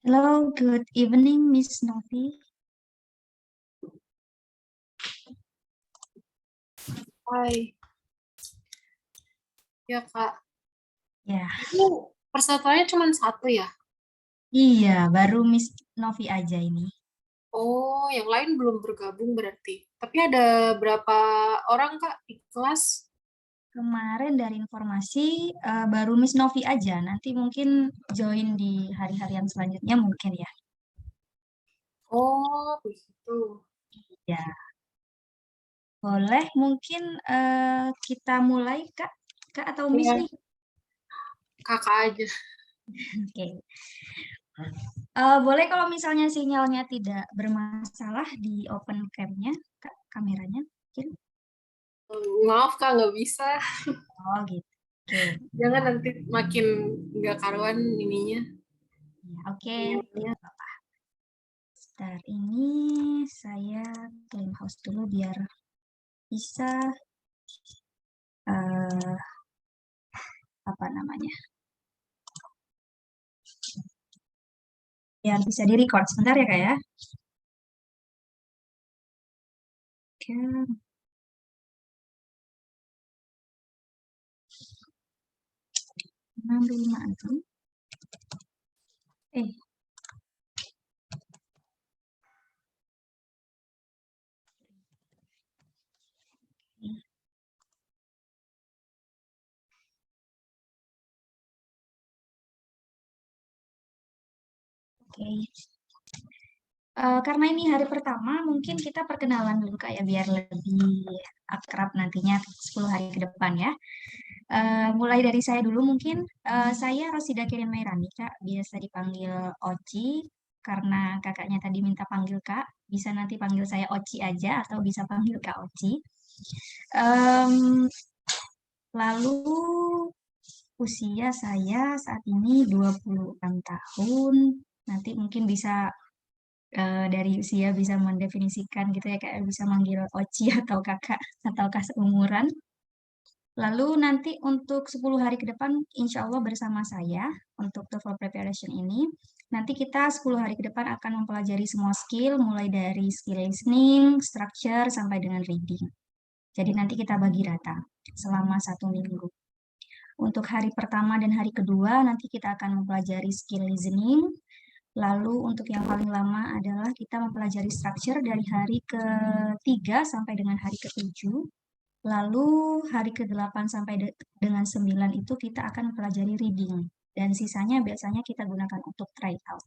Hello, good evening, Miss Novi. Hai, ya Kak. Ya, Itu persatuannya cuma satu ya? iya, baru Miss Novi aja ini. Oh, yang lain belum bergabung berarti. Tapi ada berapa orang Kak di kelas? Kemarin dari informasi baru Miss Novi aja. Nanti mungkin join di hari-hari yang selanjutnya mungkin ya. Oh, begitu. Ya, boleh mungkin kita mulai Kak, Kak atau Miss Ya, nih? Kakak aja. Oke. Boleh kalau misalnya sinyalnya tidak bermasalah di open cam-nya, Kak, kameranya mungkin. Maaf Kak, nggak bisa. Oh gitu. Oke. Jangan nanti makin nggak karuan ininya. Ya, oke. Sinyalnya. Sebentar, ini saya claim host dulu biar bisa eh, apa namanya? Biar bisa di record sebentar ya Kak ya. Oke, 656. Eh, oke. Karena ini hari pertama, mungkin kita perkenalan dulu Kak ya, biar lebih akrab nantinya 10 hari ke depan ya. Mulai dari saya dulu mungkin, saya Rosida Kirin Mairani Kak, biasa dipanggil Oci, karena kakaknya tadi minta panggil Kak, bisa nanti panggil saya Oci aja atau bisa panggil Kak Oci. Em, Lalu usia saya saat ini 26 tahun. Nanti mungkin bisa dari usia bisa mendefinisikan gitu ya kayak bisa manggil Oci atau kakak ataukah seumuran. Lalu nanti untuk 10 hari ke depan insya Allah bersama saya untuk TOEFL preparation ini. Nanti kita 10 hari ke depan akan mempelajari semua skill mulai dari skill listening, structure sampai dengan reading. Jadi nanti kita bagi rata selama 1 minggu. Untuk hari pertama dan hari kedua nanti kita akan mempelajari skill listening. Lalu untuk yang paling lama adalah kita mempelajari structure dari hari ke-3 sampai dengan hari ke-7. Lalu hari ke-8 sampai dengan 9 itu kita akan mempelajari reading. Dan sisanya biasanya kita gunakan untuk try out.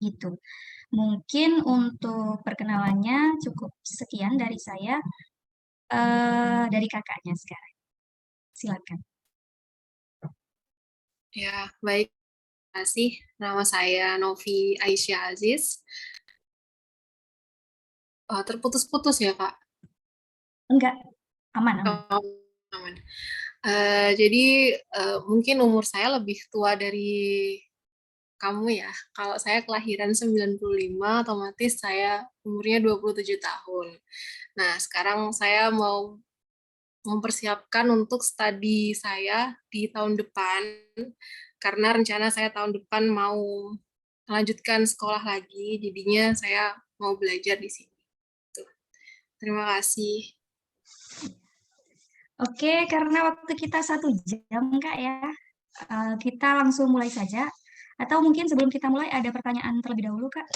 Gitu. Mungkin untuk perkenalannya cukup sekian dari saya. Dari kakaknya sekarang. Silakan. Ya, baik. Terima kasih. Nama saya Novi Aisyah Aziz. Terputus-putus ya Kak? Enggak, aman, aman. Oh, aman. Jadi mungkin umur saya lebih tua dari kamu ya. Kalau saya kelahiran 95, otomatis saya umurnya 27 tahun. Nah, sekarang saya mau mempersiapkan untuk studi saya di tahun depan, karena rencana saya tahun depan mau melanjutkan sekolah lagi, jadinya saya mau belajar di sini. Tuh. Terima kasih. Oke, karena waktu kita 1 jam, Kak ya, kita langsung mulai saja. Atau mungkin sebelum kita mulai ada pertanyaan terlebih dahulu, Kak?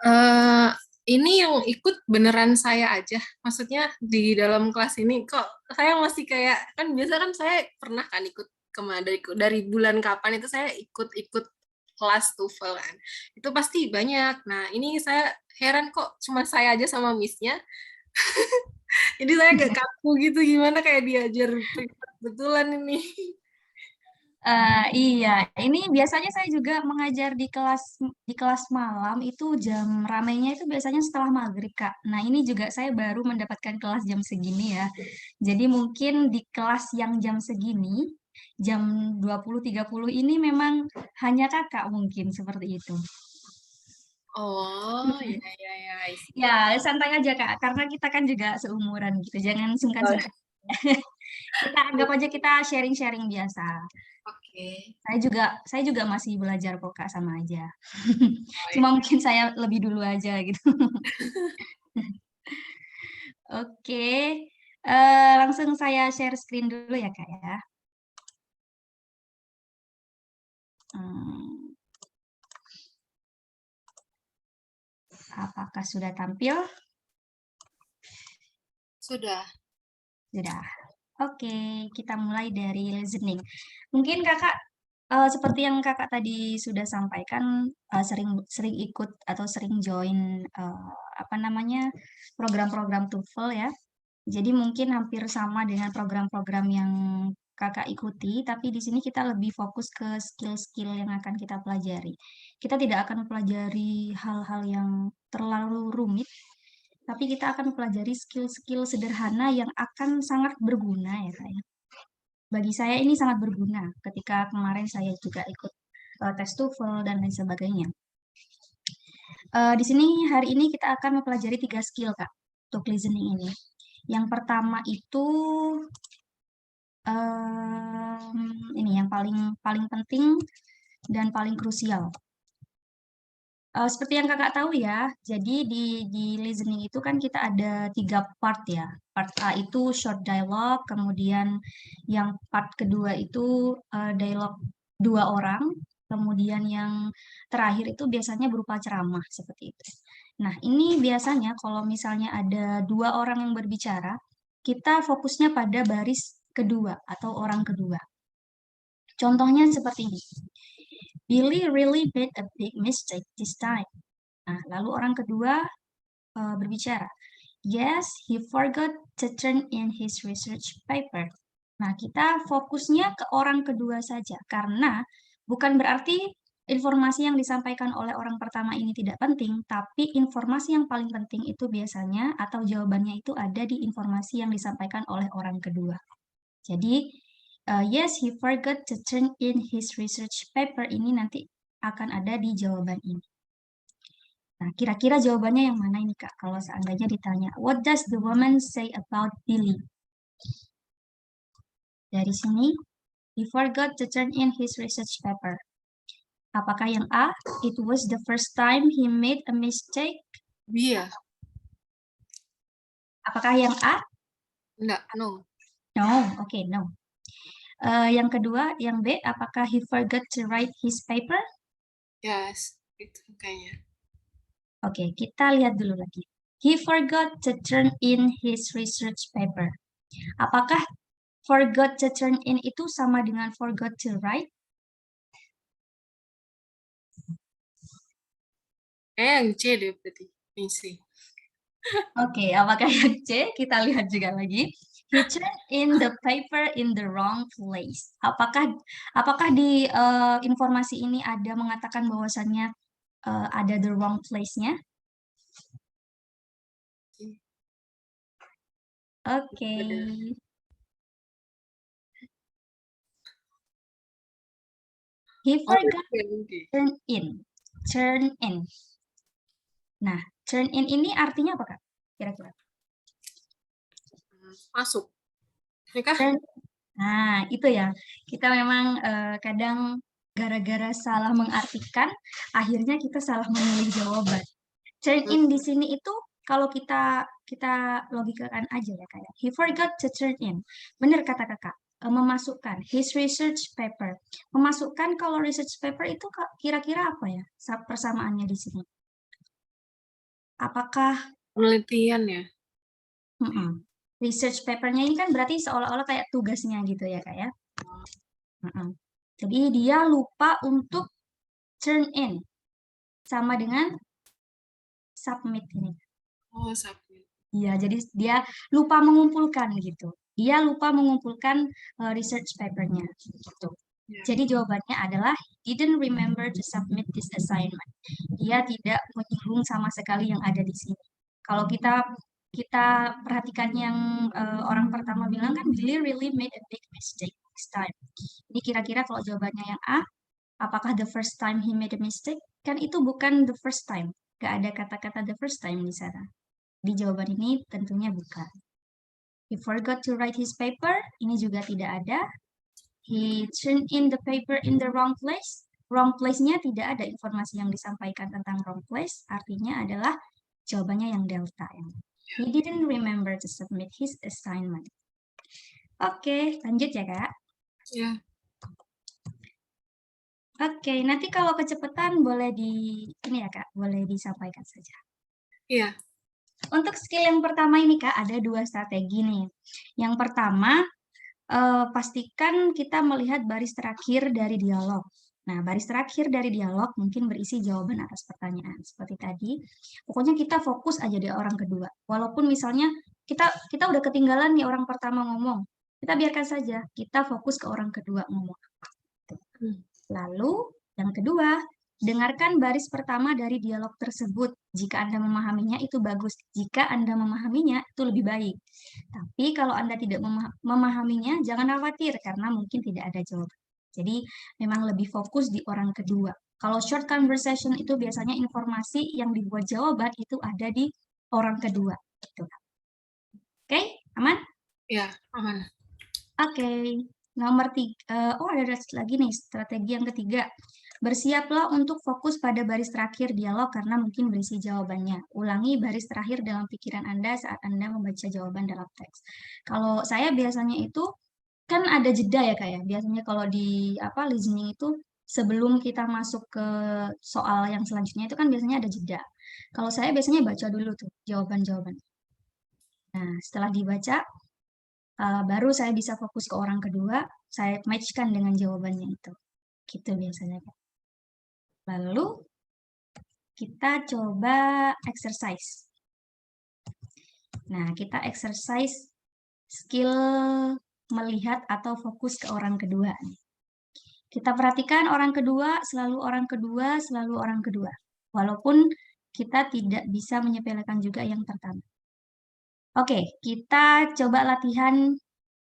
Eh, ini yang ikut beneran saya aja. Maksudnya di dalam kelas ini kok saya masih kayak kan biasa kan saya pernah kan ikut kemana dari bulan kapan itu saya ikut-ikut kelas TOEFL kan. Itu pasti banyak. Nah, ini saya heran kok cuma saya aja sama missnya. Jadi saya agak kaku gitu gimana kayak diajar privat betulan ini. Iya, ini biasanya saya juga mengajar di kelas malam itu jam ramainya itu biasanya setelah maghrib, Kak. Nah, ini juga saya baru mendapatkan kelas jam segini ya. Jadi mungkin di kelas yang jam segini, jam 20.30 ini memang hanya Kakak mungkin seperti itu. Oh, ya ya ya, I see. Ya, santai aja Kak, karena kita kan juga seumuran gitu. Jangan sungkan-sungkan. Kita anggap aja kita sharing-sharing biasa. Oke. Saya juga masih belajar kok Kak, sama aja. Oh, Cuma ya. mungkin saya lebih dulu aja gitu. Oke, langsung saya share screen dulu ya Kak ya. Hmm, apakah sudah tampil? Sudah. Sudah. Oke, kita mulai dari listening. Mungkin Kakak seperti yang Kakak tadi sudah sampaikan, sering sering ikut atau sering join apa namanya program-program TOEFL ya. Jadi mungkin hampir sama dengan program-program yang Kakak ikuti, tapi di sini kita lebih fokus ke skill-skill yang akan kita pelajari. Kita tidak akan pelajari hal-hal yang terlalu rumit, tapi kita akan pelajari skill-skill sederhana yang akan sangat berguna ya Kak ya. Bagi saya ini sangat berguna ketika kemarin saya juga ikut tes TOEFL dan lain sebagainya. Di sini hari ini kita akan mempelajari 3 skill Kak untuk listening ini. Yang pertama itu ini yang paling paling penting dan paling krusial. Seperti yang Kakak tahu ya, jadi di listening itu kan kita ada 3 part ya. Part A itu short dialogue, kemudian yang part kedua itu dialog 2 orang, kemudian yang terakhir itu biasanya berupa ceramah seperti itu. Nah, ini biasanya kalau misalnya ada 2 orang yang berbicara, kita fokusnya pada baris kedua atau orang kedua. Contohnya seperti ini. Billy really made a big mistake this time. Nah, lalu orang kedua berbicara. Yes, he forgot to turn in his research paper. Nah, kita fokusnya ke orang kedua saja karena bukan berarti informasi yang disampaikan oleh orang pertama ini tidak penting, tapi informasi yang paling penting itu biasanya atau jawabannya itu ada di informasi yang disampaikan oleh orang kedua. Jadi, yes, he forgot to turn in his research paper ini nanti akan ada di jawaban ini. Nah, kira-kira jawabannya yang mana ini, Kak? Kalau seandainya ditanya, what does the woman say about Billy? Dari sini, he forgot to turn in his research paper. Apakah yang A, it was the first time he made a mistake? Iya. Apakah yang A? Enggak, no. No, oke, no. Yang kedua, yang B, apakah he forgot to write his paper? Yes, itu kayaknya. Oke, kita lihat dulu lagi. He forgot to turn in his research paper. Apakah forgot to turn in itu sama dengan forgot to write? Kayak yang C deh berarti. Misi. Oke, apakah yang C? Kita lihat juga lagi. He turned in the paper in the wrong place. Apakah di informasi ini ada mengatakan bahwasannya ada the wrong place-nya? Oke. He Oh, forgot oke. turn in. Turn in. Nah, turn in ini artinya apa, Kak? Kira-kira. Masuk. Ini kah? Turn. Nah, itu ya. Kita memang kadang gara-gara salah mengartikan, akhirnya kita salah memilih jawaban. Turn in di sini itu kalau kita kita logikakan aja ya kayak he forgot to turn in. Benar kata Kakak. Memasukkan his research paper. Memasukkan kalau research paper itu kira-kira apa ya? Persamaannya di sini. Apakah Penelitian ya. research papernya ini kan berarti seolah-olah kayak tugasnya gitu ya Kak ya? Jadi dia lupa untuk turn in sama dengan submit ini. Oh, submit. Iya, jadi dia lupa mengumpulkan gitu. Dia lupa mengumpulkan research paper-nya gitu. Ya. Jadi jawabannya adalah didn't remember to submit this assignment. Dia tidak menyinggung sama sekali yang ada di sini. Kalau kita kita perhatikan yang orang pertama bilang kan Billy really made a big mistake this time. Ini kira-kira kalau jawabannya yang A, apakah the first time he made a mistake? Kan itu bukan the first time. Gak ada kata-kata the first time di sana. Di jawaban ini tentunya bukan. He forgot to write his paper. Ini juga tidak ada. He turned in the paper in the wrong place. Wrong place-nya tidak ada informasi yang disampaikan tentang wrong place. Artinya adalah jawabannya yang delta. He didn't remember to submit his assignment. Oke, lanjut ya, Kak. Ya. Oke, nanti kalau kecepatan boleh ini ya, Kak, boleh disampaikan saja. Iya. Untuk skill yang pertama ini, Kak, ada 2 strategi nih. Yang pertama, pastikan kita melihat baris terakhir dari dialog. Nah, baris terakhir dari dialog mungkin berisi jawaban atas pertanyaan. Seperti tadi, pokoknya kita fokus aja di orang kedua. Walaupun misalnya kita udah ketinggalan nih orang pertama ngomong, kita biarkan saja, kita fokus ke orang kedua ngomong. Lalu, yang kedua, dengarkan baris pertama dari dialog tersebut. Jika Anda memahaminya, itu bagus. Jika Anda memahaminya, itu lebih baik. Tapi kalau Anda tidak memahaminya, jangan khawatir, karena mungkin tidak ada jawaban. Jadi, memang lebih fokus di orang kedua. Kalau short conversation itu biasanya informasi yang dibuat jawaban itu ada di orang kedua. Gitu. Oke, aman? Ya, aman. Oke. Nomor 3, ada lagi nih strategi yang ketiga. Bersiaplah untuk fokus pada baris terakhir dialog karena mungkin berisi jawabannya. Ulangi baris terakhir dalam pikiran Anda saat Anda membaca jawaban dalam teks. Kalau saya biasanya itu, kan ada jeda ya Kak ya. Biasanya kalau di listening itu sebelum kita masuk ke soal yang selanjutnya itu kan biasanya ada jeda. Kalau saya biasanya baca dulu tuh jawaban-jawaban. Nah, setelah dibaca, baru saya bisa fokus ke orang kedua, saya matchkan dengan jawabannya itu. Gitu biasanya, Kak. Lalu, kita coba exercise. Nah, kita exercise skill melihat atau fokus ke orang kedua. Kita perhatikan orang kedua, selalu orang kedua, selalu orang kedua. Walaupun kita tidak bisa menyepelekan juga yang pertama. Oke, kita coba latihan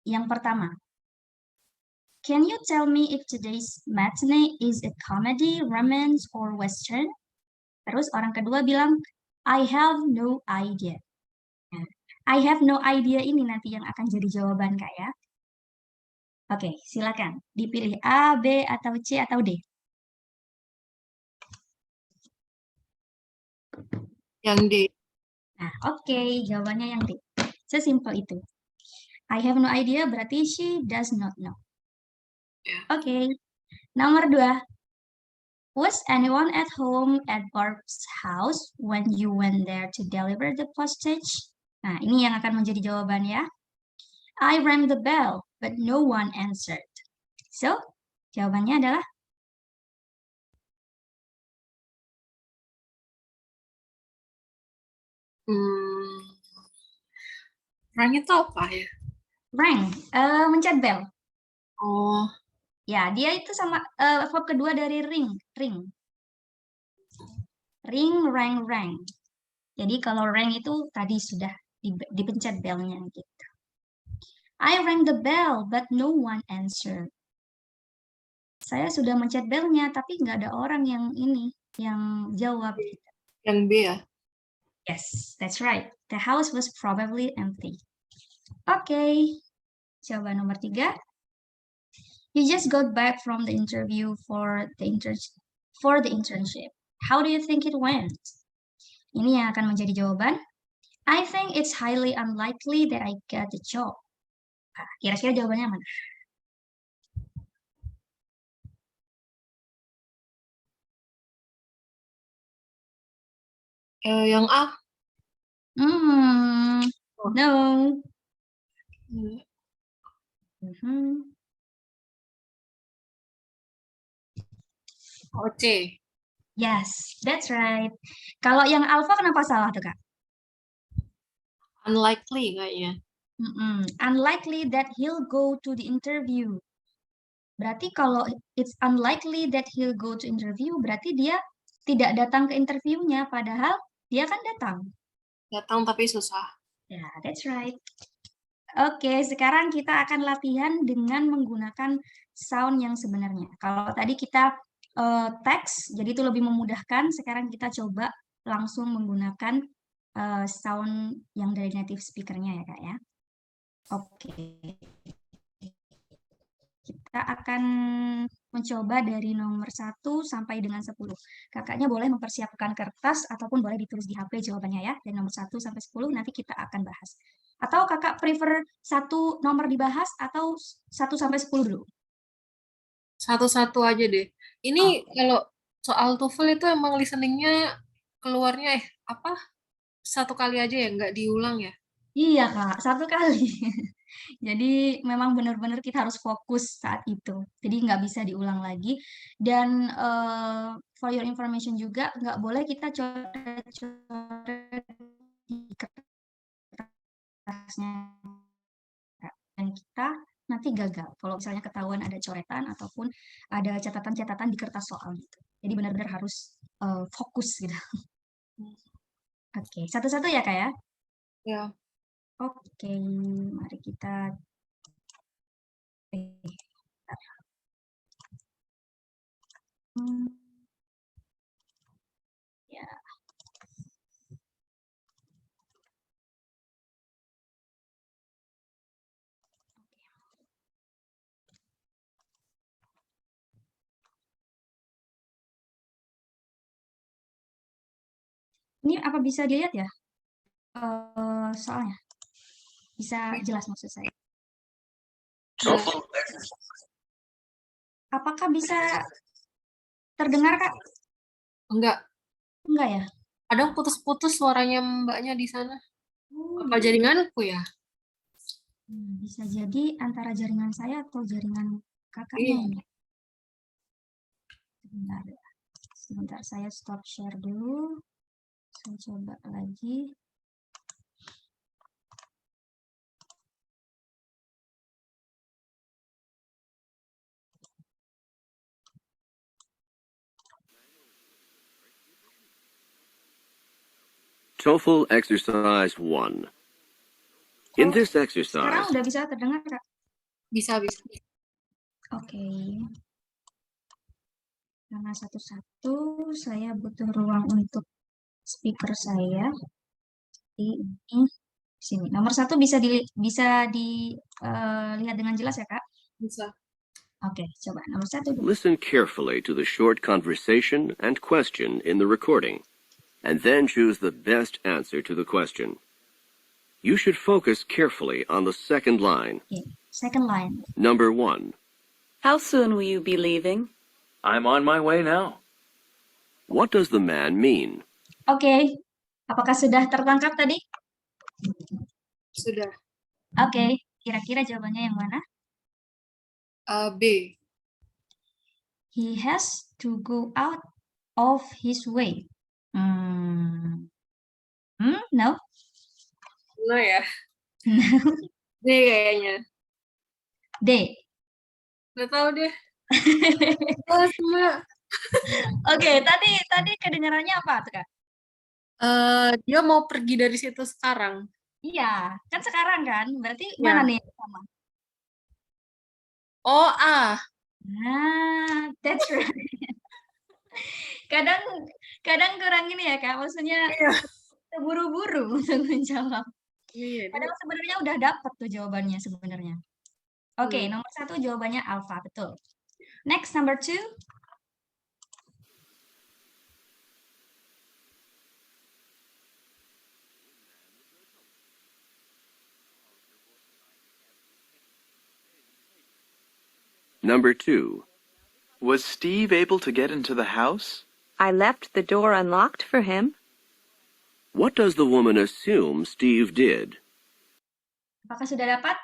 yang pertama. Can you tell me if today's matinee is a comedy, romance, or western? Terus orang kedua bilang, I have no idea. Nah, I have no idea ini nanti yang akan jadi jawaban Kak ya. Oke, silakan. Dipilih A, B, atau C, atau D. Yang D. Nah, oke, jawabannya yang D. Sesimpel itu. I have no idea berarti she does not know. Oke, nomor 2. Was anyone at home at Barb's house when you went there to deliver the postage? Nah, ini yang akan menjadi jawaban ya. I rang the bell, but no one answered. So, jawabannya adalah Rang itu apa ya? rang, mencet bell. Oh. Ya, dia itu sama verb kedua dari ring, ring. Ring, rang, rang. Jadi kalau rang itu tadi sudah dipencet bellnya gitu. I rang the bell, but no one answered. Saya sudah mencet bellnya, tapi nggak ada orang yang jawab. Yang B ya? Yes, that's right. The house was probably empty. Oke, coba nomor 3. You just got back from the interview for the internship. How do you think it went? Ini yang akan menjadi jawaban. I think it's highly unlikely that I get the job. Nah, kira-kira jawabannya mana? Yang A. No. Oh, C. Yes, that's right. Kalau yang alpha kenapa salah tuh, Kak? Unlikely kayaknya. Unlikely that he'll go to the interview. Berarti kalau it's unlikely that he'll go to interview, berarti dia tidak datang ke interviewnya, padahal dia kan datang. Datang tapi susah. Ya, yeah, that's right. Oke, sekarang kita akan latihan dengan menggunakan sound yang sebenarnya. Kalau tadi kita teks, jadi itu lebih memudahkan. Sekarang kita coba langsung menggunakan sound yang dari native speaker-nya ya, Kak ya. Oke. Kita akan mencoba dari nomor 1 sampai dengan 10. Kakaknya boleh mempersiapkan kertas ataupun boleh ditulis di HP jawabannya ya. Dari nomor 1 sampai 10 nanti kita akan bahas. Atau kakak prefer satu nomor dibahas atau 1 sampai 10 dulu? Satu-satu aja deh. Ini Oh, kalau soal TOEFL itu emang listeningnya keluarnya apa? Satu kali aja ya, nggak diulang ya? iya Kak, satu kali. Jadi memang benar-benar kita harus fokus saat itu. Jadi nggak bisa diulang lagi. Dan for your information juga, nggak boleh kita coret-coret di kertasnya. Kak. Dan kita nanti gagal kalau misalnya ketahuan ada coretan ataupun ada catatan-catatan di kertas soal gitu. Jadi benar-benar harus fokus gitu. Oke, satu-satu ya Kak ya? Ya. Oke, mari kita eh, hmm, ya. Ini apa bisa dilihat ya? Soalnya bisa jelas maksud saya. Bisa. Apakah bisa terdengar Kak? Enggak. Enggak ya? Kadang putus-putus suaranya mbaknya di sana. Oh, Apa jaringanku ya? bisa jadi antara jaringan saya atau jaringan kakaknya Iya. ini. Sebentar, sebentar saya stop share dulu. Saya coba lagi. TOEFL Exercise 1. In Oh, this sekarang exercise, udah bisa terdengar Kak? Bisa, bisa. Oke. Karena satu-satu saya butuh ruang untuk speaker saya. Jadi ini sini. Nomor 1 bisa dilihat dengan jelas ya Kak? Bisa. Oke, coba nomor 1 dulu. listen carefully to the short conversation and question in the recording, and then choose the best answer to the question. You should focus carefully on the second line. Oke, second line. Number 1. How soon will you be leaving? I'm on my way now. What does the man mean? Oke, apakah sudah tertangkap tadi? Sudah. Oke, kira-kira jawabannya yang mana? B. He has to go out of his way. No? No ya? D kayaknya. D. Nggak tahu deh. Oh, semua. Oke, tadi kedengarannya apa tuh, Kak? Dia mau pergi dari situ sekarang. Iya, kan sekarang kan? Berarti Ya. mana nih yang sama? Oh, A. Nah, that's right. Kadang kadang kurang ini ya, Kak. Maksudnya Iya. terburu-buru untuk menjawab. Iya, Padahal sebenarnya udah dapet tuh jawabannya sebenarnya. Oke, nomor 1 jawabannya alfa, betul. Next, number 2. Number 2. Was Steve able to get into the house? I left the door unlocked for him. What does the woman assume Steve did? Apakah sudah dapat?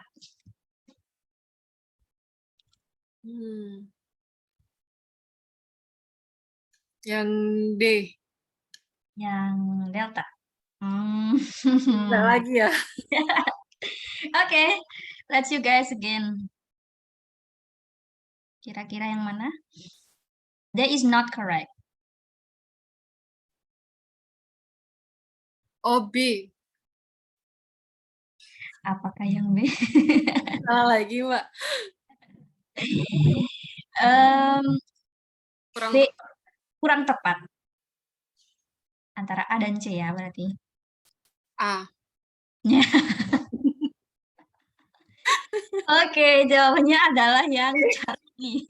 Yang D. Yang delta. Nggak lagi ya? Oke, let's you guys again. Kira-kira yang mana? That is not correct. Oh, B. Apakah yang B? Salah lagi, Mbak. Kurang B kurang tepat. Antara A dan C ya berarti. A. Oke, jawabannya adalah yang Charlie.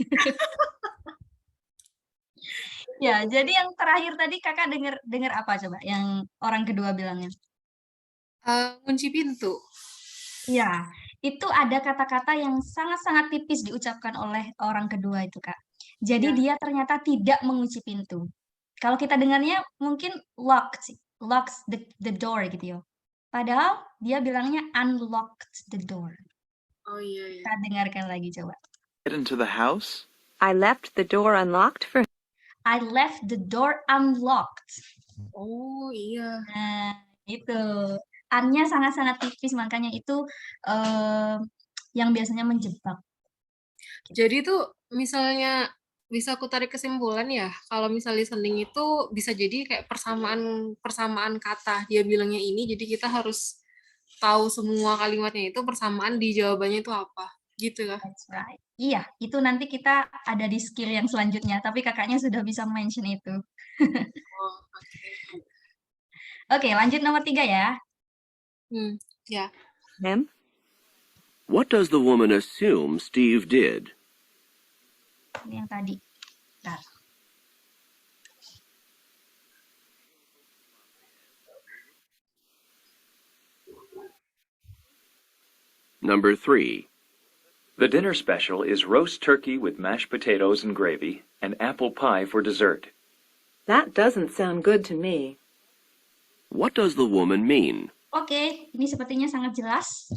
Ya, jadi yang terakhir tadi kakak dengar apa coba? Yang orang kedua bilangnya. Kunci pintu. Ya, itu ada kata-kata yang sangat-sangat tipis diucapkan oleh orang kedua itu, Kak. Jadi Ya. dia ternyata tidak mengunci pintu. Kalau kita dengarnya mungkin locks the door gitu ya. Padahal dia bilangnya unlocked the door. Oh iya ya. Kita dengarkan lagi coba. Get into the house? I left the door unlocked for him. I left the door unlocked. Oh iya. Nah, itu. An-nya sangat-sangat tipis, makanya itu yang biasanya menjebak. Jadi tuh misalnya bisa aku tarik kesimpulan ya, kalau misal listening itu bisa jadi kayak persamaan kata. Dia bilangnya ini, jadi kita harus tahu semua kalimatnya itu persamaan di jawabannya itu apa. Gitu ya. That's right. Iya, itu nanti kita ada di skill yang selanjutnya, tapi kakaknya sudah bisa mention itu. Oh, oke. Oke, lanjut nomor 3 ya. Ya. Him? What does the woman assume Steve did? Ini yang tadi. Bentar. Number 3. The dinner special is roast turkey with mashed potatoes and gravy and apple pie for dessert. That doesn't sound good to me. What does the woman mean? Oke, ini sepertinya sangat jelas.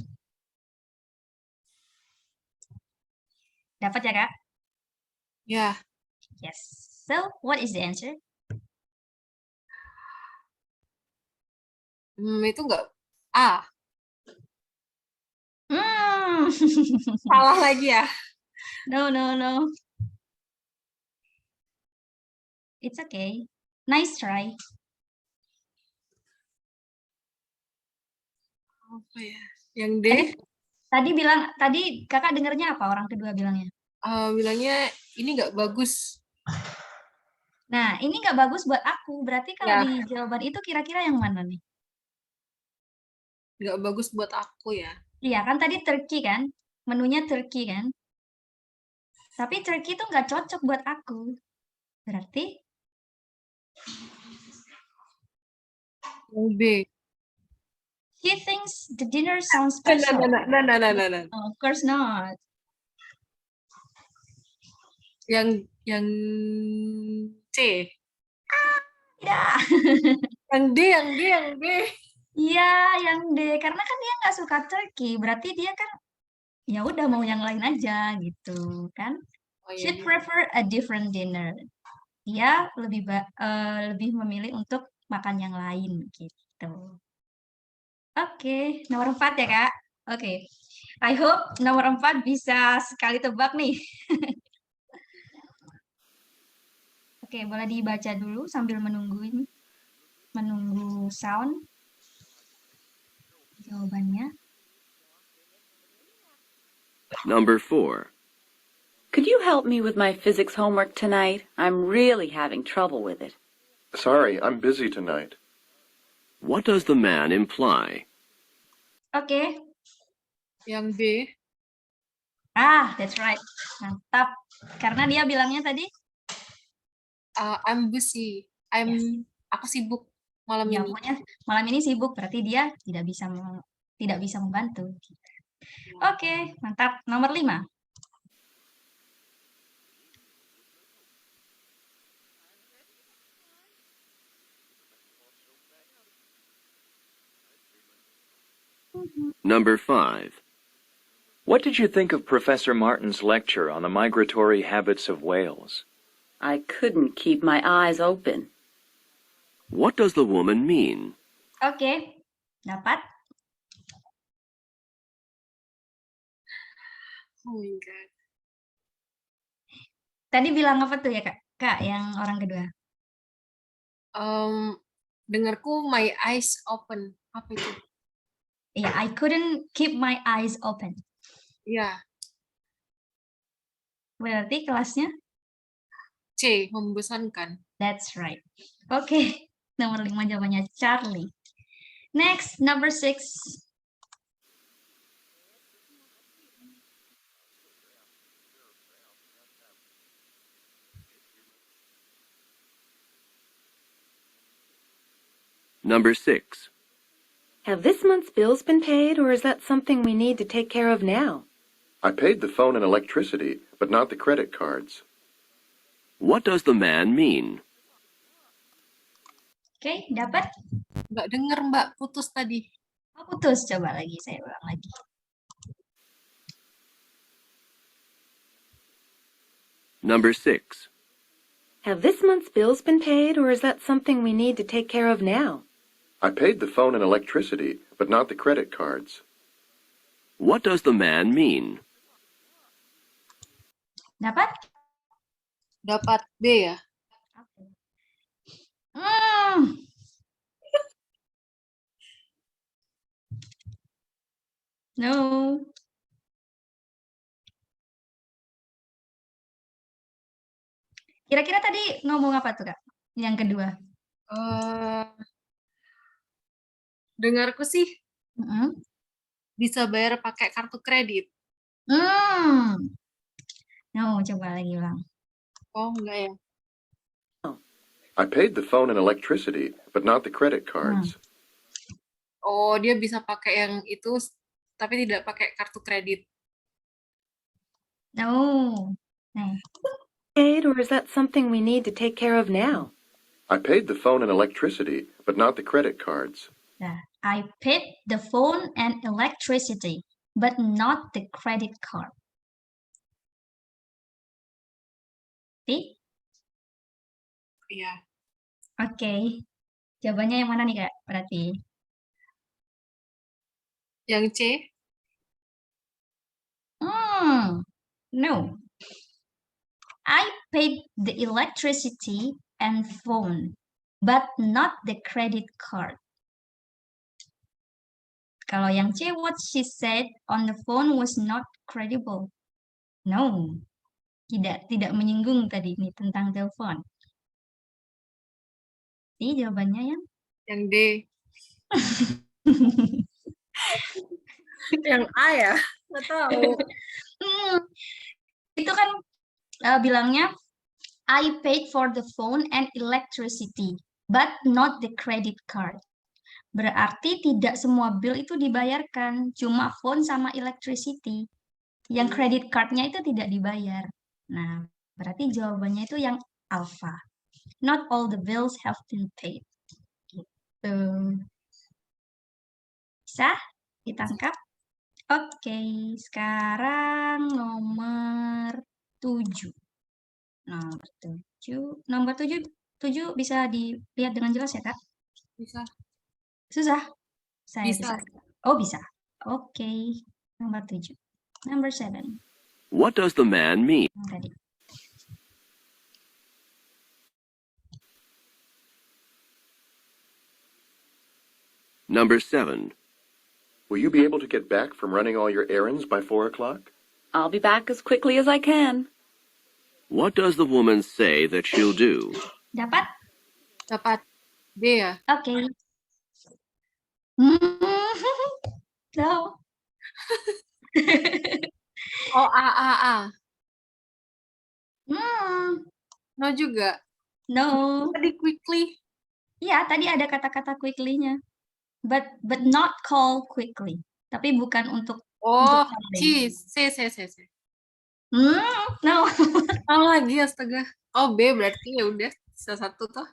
Dapat ya, Kak? Ya. Yes. So, what is the answer? Itu enggak A. Hmm. Salah lagi ya. No. It's okay. Nice try. Apa ya? Yang D. Tadi kakak dengarnya apa orang kedua bilangnya? Bilangnya ini nggak bagus. Nah, ini nggak bagus buat aku. Berarti kalau Ya. di jawaban itu kira-kira yang mana nih? Nggak bagus buat aku ya. Iya, kan tadi turkey kan? Menunya turkey kan? Tapi turkey itu nggak cocok buat aku. Berarti Yang B. he thinks the dinner sounds Nah. special. No. Oh, of course not. Yang C. Tidak. Yang D. Iya, yang D. Karena kan dia nggak suka turkey. Berarti dia kan ya udah mau yang lain aja gitu kan? Oh, iya. She'd prefer a different dinner. Dia lebih memilih untuk makan yang lain gitu. Oke, nomor 4 ya, Kak. Oke. I hope nomor 4 bisa sekali tebak nih. Oke, boleh dibaca dulu sambil menunggu sound jawabannya. Number 4. Could you help me with my physics homework tonight? I'm really having trouble with it. Sorry, I'm busy tonight. What does the man imply? Oke. Yang B. That's right. Mantap. Karena dia bilangnya tadi, I'm busy. Yes. Aku sibuk malam ya ini. pokoknya malam ini sibuk, berarti dia tidak bisa membantu. Oke, mantap. Nomor 5. Number 5. What did you think of Professor Martin's lecture on the migratory habits of whales? I couldn't keep my eyes open. What does the woman mean? Oke, dapat. Oh my God. Tadi bilang apa tuh ya, Kak? Kak, yang orang kedua. Dengarku my eyes open. Apa itu? Iya, I couldn't keep my eyes open. Iya. Berarti kelasnya? C. Membosankan. That's right. Oke, nomor 5 jawabannya Charlie. Next, number 6. Number 6. Have this month's bills been paid, or is that something we need to take care of now? I paid the phone and electricity, but not the credit cards. What does the man mean? Oke, dapat? Nggak denger, Mbak. Putus tadi. Oh, putus. Coba lagi, saya ulang lagi. Number 6. Have this month's bills been paid, or is that something we need to take care of now? I paid the phone and electricity, but not the credit cards. What does the man mean? Dapat? Dapat B ya? Hmm. No. Kira-kira tadi ngomong apa tuh, Kak? Yang kedua. Dengarku sih Mm-mm. bisa bayar pakai kartu kredit. No, coba lagi ulang. Oh, enggak ya? I paid the phone and electricity, but not the credit cards. Oh, dia bisa pakai yang itu, tapi tidak pakai kartu kredit. No. Nah. Paid, or is that something we need to take care of now? I paid the phone and electricity, but not the credit cards. Nah, I paid the phone and electricity, but not the credit card. See? Iya. Oke. Jawabannya yang mana nih, Kak? Berarti. Yang C? No. I paid the electricity and phone, but not the credit card. Kalau yang C, what she said on the phone was not credible. No. Tidak menyinggung tadi ini tentang telepon. Jadi jawabannya Yang D. Yang A ya? Nggak tahu. Itu kan bilangnya I paid for the phone and electricity, but not the credit card. Berarti tidak semua bill itu dibayarkan, cuma phone sama electricity. Yang credit card-nya itu tidak dibayar. Nah, berarti jawabannya itu yang alpha. Not all the bills have been paid. Gitu. Bisa ditangkap? Oke, sekarang nomor 7. Nomor 7 bisa dilihat dengan jelas ya, Kak? Bisa. Susah? Saya Bisa. Oh, bisa. Oke, nomor 7. Number 7. What does the man mean? Tadi. Number 7. Will you be able to get back from running all your errands by 4 o'clock? I'll be back as quickly as I can. What does the woman say that she'll do? Dapat? Dapat B ya? Oke. No. Oh, A. Hmm, No juga. no. Tadi quickly. Iya, tadi ada kata-kata quickly-nya. But not call quickly. Tapi bukan untuk Oh, calling. C. No. Oh, lagi astaga. Oh, B berarti ya udah sisa satu toh.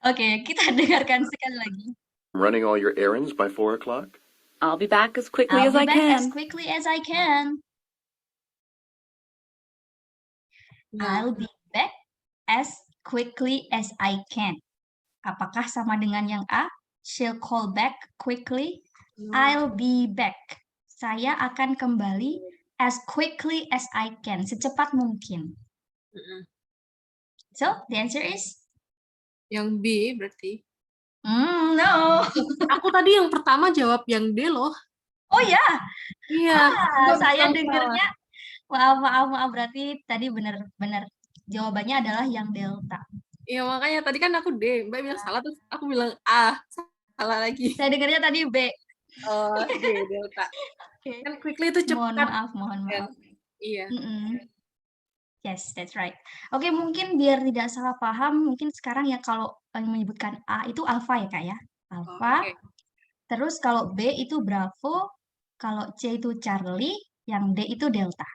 Oke, kita dengarkan sekali lagi. Running all your errands by 4 o'clock? I'll be back as quickly I'll as be I back as can. quickly as I can. Nah, I'll be back as quickly as I can. Apakah sama dengan yang A? She'll call back quickly. I'll be back. Saya akan kembali as quickly as I can. Secepat mungkin. So, the answer is? yang B berarti. No. Aku tadi yang pertama jawab yang D loh. Oh ya? Iya. Saya dengarnya. Maaf. Berarti tadi benar jawabannya adalah yang delta. Iya, makanya tadi kan aku D. Mbak bilang salah, terus aku bilang A. Salah lagi. Saya dengarnya tadi B. Oh, D, delta. Oke. Kan quickly itu cepat. Mohon maaf. Iya. Mm-mm. Yes, that's right. Oke, mungkin biar tidak salah paham, mungkin sekarang ya kalau menyebutkan A itu alfa ya Kak ya. Oh, Alfa. oke. Terus kalau B itu Bravo, kalau C itu Charlie, yang D itu Delta.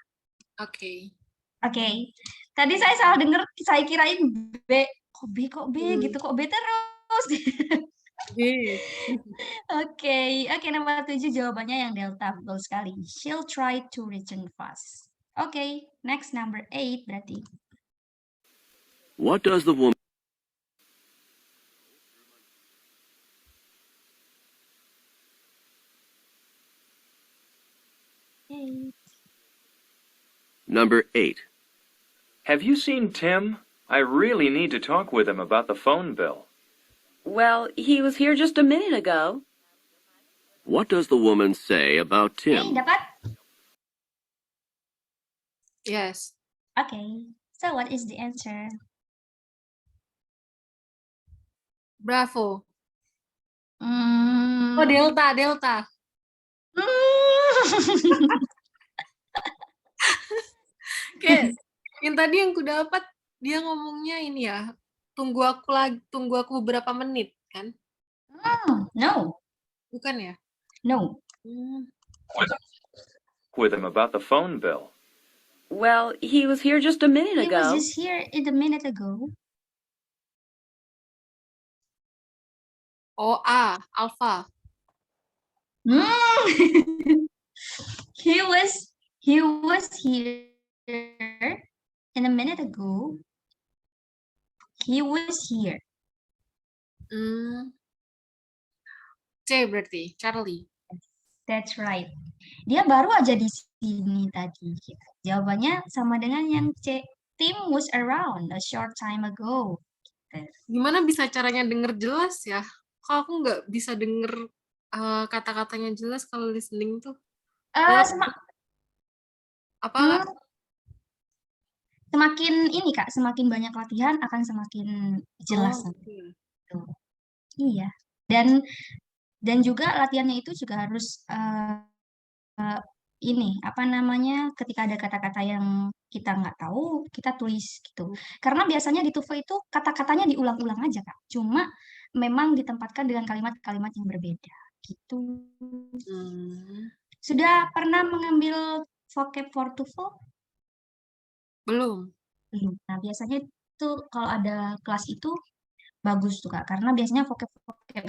Oke. Oke. Tadi saya salah dengar, saya kirain B. Kok B gitu, kok B terus? Oke. Oke, nomor 7 jawabannya yang Delta, betul sekali. She'll try to return fast. Oke, next number 8 berarti. What does the woman Okay. Number 8. Have you seen Tim? I really need to talk with him about the phone bill. Well, he was here just a minute ago. What does the woman say about Tim? Dapat? Yes. Okay. So what is the answer? Bravo. Hmm. Oh, Delta. Kayak yang tadi yang ku dapat dia ngomongnya ini ya. Tunggu aku beberapa menit kan? No, Bukan ya? no. With him about the phone bill. Well, he was here just a minute He was ago. just here a minute ago. Oh, Alpha. He was here in a minute ago. He was here. C berarti, Charlie. That's right. Dia baru aja di sini tadi. Jawabannya sama dengan yang C. Tim was around a short time ago. Gimana bisa caranya denger jelas ya? Kok aku nggak bisa denger kata-katanya jelas kalau listening tuh? Apa? Semakin ini Kak, semakin banyak latihan akan semakin jelas. Iya. Dan juga latihannya itu juga harus ini apa namanya, ketika ada kata-kata yang kita nggak tahu, kita tulis gitu. Karena biasanya di TOEFL itu kata-katanya diulang-ulang aja Kak. Cuma memang ditempatkan dengan kalimat-kalimat yang berbeda gitu. Sudah pernah mengambil vocab for TOEFL? Belum. Nah, biasanya itu kalau ada kelas itu bagus tuh Kak, karena biasanya vocab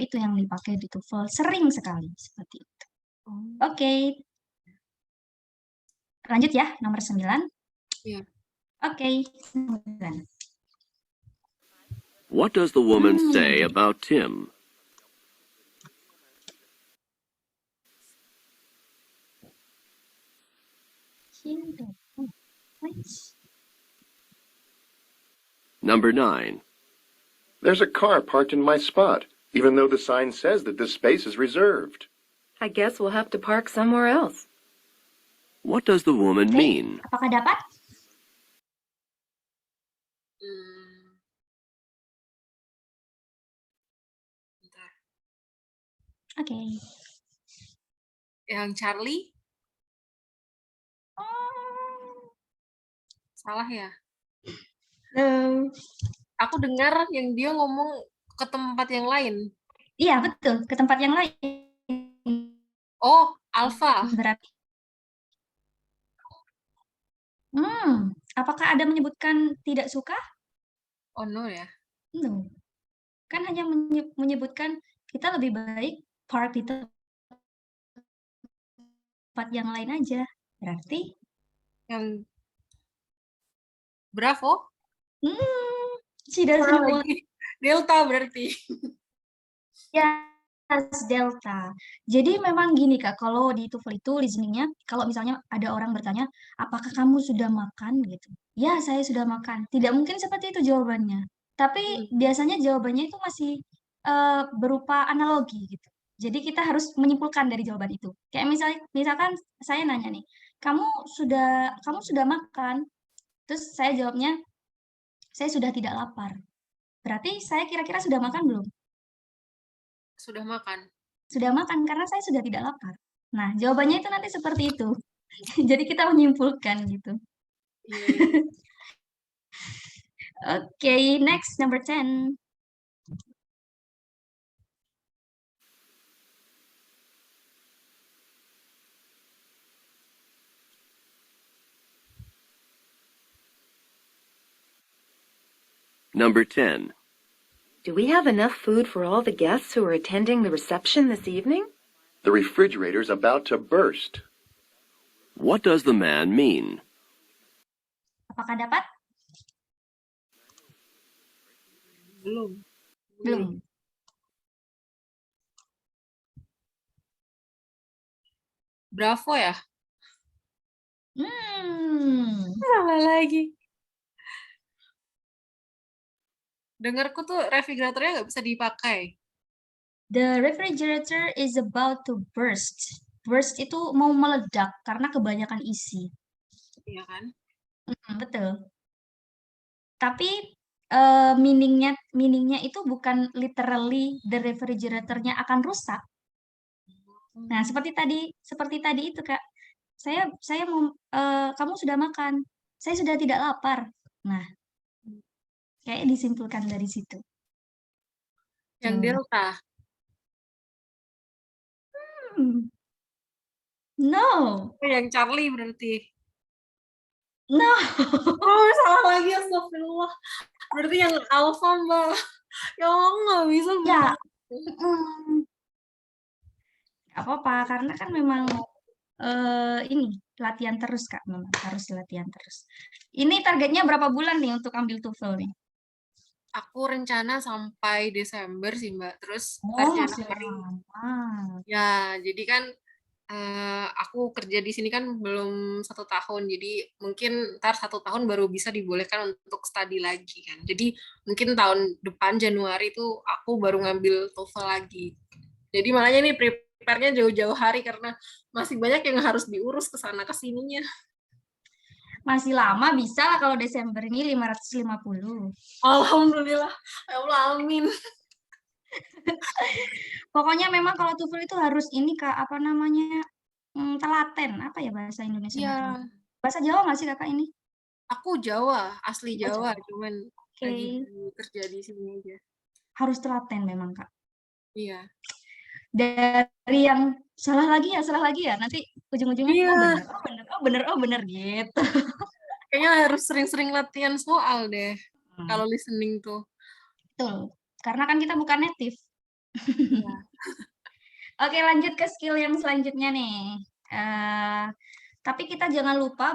itu yang dipakai di TOEFL sering sekali seperti itu. Oke. Lanjut ya, nomor 9. Iya. Oke, 9. What does the woman say about Tim? Number 9. There's a car parked in my spot, even though the sign says that this space is reserved. I guess we'll have to park somewhere else. What does the woman mean? Apakah dapat? Bentar. Oke. Yang Charlie? Salah ya? Aku dengar yang dia ngomong ke tempat yang lain. Iya, betul. Ke tempat yang lain. Oh, Alpha. Berarti. Apakah ada menyebutkan tidak suka? Oh, no ya? No. Kan hanya menyebutkan kita lebih baik park di tempat yang lain aja. Berarti? Yang Bravo? She doesn't want. Delta berarti. Yes, Delta. Jadi memang gini Kak, kalau di TOEFL itu listeningnya, kalau misalnya ada orang bertanya, apakah kamu sudah makan gitu? Ya, saya sudah makan. Tidak mungkin seperti itu jawabannya. Tapi biasanya jawabannya itu masih berupa analogi gitu. Jadi kita harus menyimpulkan dari jawaban itu. Kayak misalkan saya nanya nih, kamu sudah makan? Terus saya jawabnya, saya sudah tidak lapar. Berarti saya kira-kira sudah makan belum? Sudah makan. Sudah makan karena saya sudah tidak lapar. Nah, jawabannya itu nanti seperti itu. Jadi kita menyimpulkan gitu. Okay, next, number 10. Number 10. Do we have enough food for all the guests who are attending the reception this evening? The refrigerator's about to burst. What does the man mean? Apakah dapat? Belum. Belum. Bravo ya? Salah lagi. Dengarku tuh refrigeratornya nggak bisa dipakai. The refrigerator is about to burst. Burst itu mau meledak karena kebanyakan isi. Iya kan? Betul. Tapi meaningnya itu bukan literally the refrigeratornya akan rusak. Nah, seperti tadi itu, Kak. Saya mau kamu sudah makan. Saya sudah tidak lapar. Nah, kayak disimpulkan dari situ. Yang delta. No. Yang Charlie berarti. No. Oh, salah lagi, astagfirullah. Berarti yang alpha, Mbak. Ya Allah, nggak bisa, Mbak. Ya. Gak apa-apa, karena kan memang ini latihan terus, Kak. Memang harus latihan terus. Ini targetnya berapa bulan nih untuk ambil TOEFL nih? Aku rencana sampai Desember sih, Mbak. Terus Masih lama. Ya, jadi kan aku kerja di sini kan belum 1 tahun, jadi mungkin ntar 1 tahun baru bisa dibolehkan untuk studi lagi kan. Jadi mungkin tahun depan Januari itu aku baru ngambil TOEFL lagi. Jadi makanya nih prepare-nya jauh-jauh hari karena masih banyak yang harus diurus ke sana ke sininya. Masih lama, bisa lah kalau Desember ini 550. Alhamdulillah. Ya Allah, amin. Pokoknya memang kalau TOEFL itu harus ini, Kak, apa namanya? Telaten. Apa ya bahasa Indonesia? Iya. Bahasa Jawa nggak sih, Kakak ini? Aku Jawa, asli Jawa, Jawa. cuman Oke. lagi kerja di sini aja. Harus telaten memang, Kak. Iya. Dari yang salah lagi ya, nanti ujung-ujungnya oh bener gitu. Kayaknya harus sering-sering latihan soal deh kalau listening tuh. Betul, karena kan kita bukan native. Oke, lanjut ke skill yang selanjutnya nih. Tapi kita jangan lupa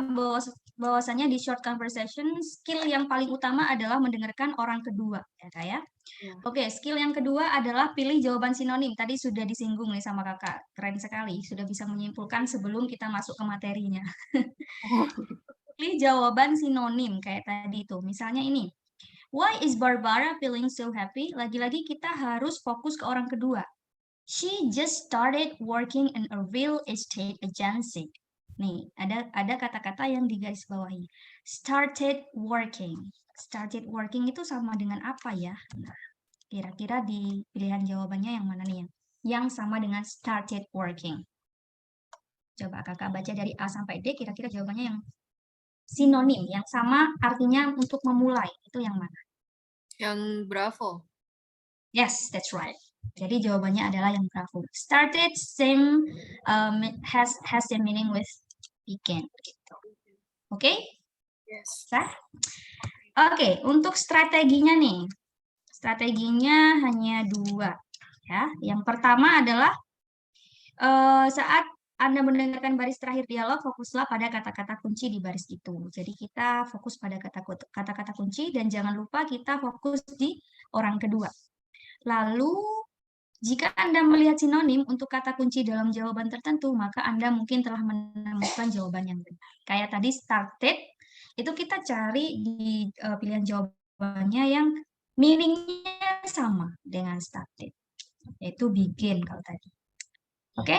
bahwasanya di short conversation, skill yang paling utama adalah mendengarkan orang kedua, ya Kak ya. Oke, skill yang kedua adalah pilih jawaban sinonim. Tadi sudah disinggung nih sama Kakak. Keren sekali, sudah bisa menyimpulkan sebelum kita masuk ke materinya. Pilih jawaban sinonim kayak tadi itu. Misalnya ini. Why is Barbara feeling so happy? Lagi-lagi kita harus fokus ke orang kedua. She just started working in a real estate agency. Nih, ada kata-kata yang digarisbawahi. Started working. Started working itu sama dengan apa ya? Nah, kira-kira di pilihan jawabannya yang mana nih? Yang sama dengan started working. Coba kakak baca dari A sampai D, kira-kira jawabannya yang sinonim, yang sama artinya untuk memulai. Itu yang mana? Yang bravo. Yes, that's right. Jadi jawabannya adalah yang bravo. Started same has the meaning with begin. Gitu. Oke? Yes. Oke, untuk strateginya nih. Strateginya hanya 2. Ya, yang pertama adalah saat Anda mendengarkan baris terakhir dialog, fokuslah pada kata-kata kunci di baris itu. Jadi kita fokus pada kata-kata kunci dan jangan lupa kita fokus di orang kedua. Lalu, jika Anda melihat sinonim untuk kata kunci dalam jawaban tertentu, maka Anda mungkin telah menemukan jawaban yang benar. Kayak tadi started, itu kita cari di pilihan jawabannya yang meaning-nya sama dengan started, yaitu begin kalau tadi. Oke?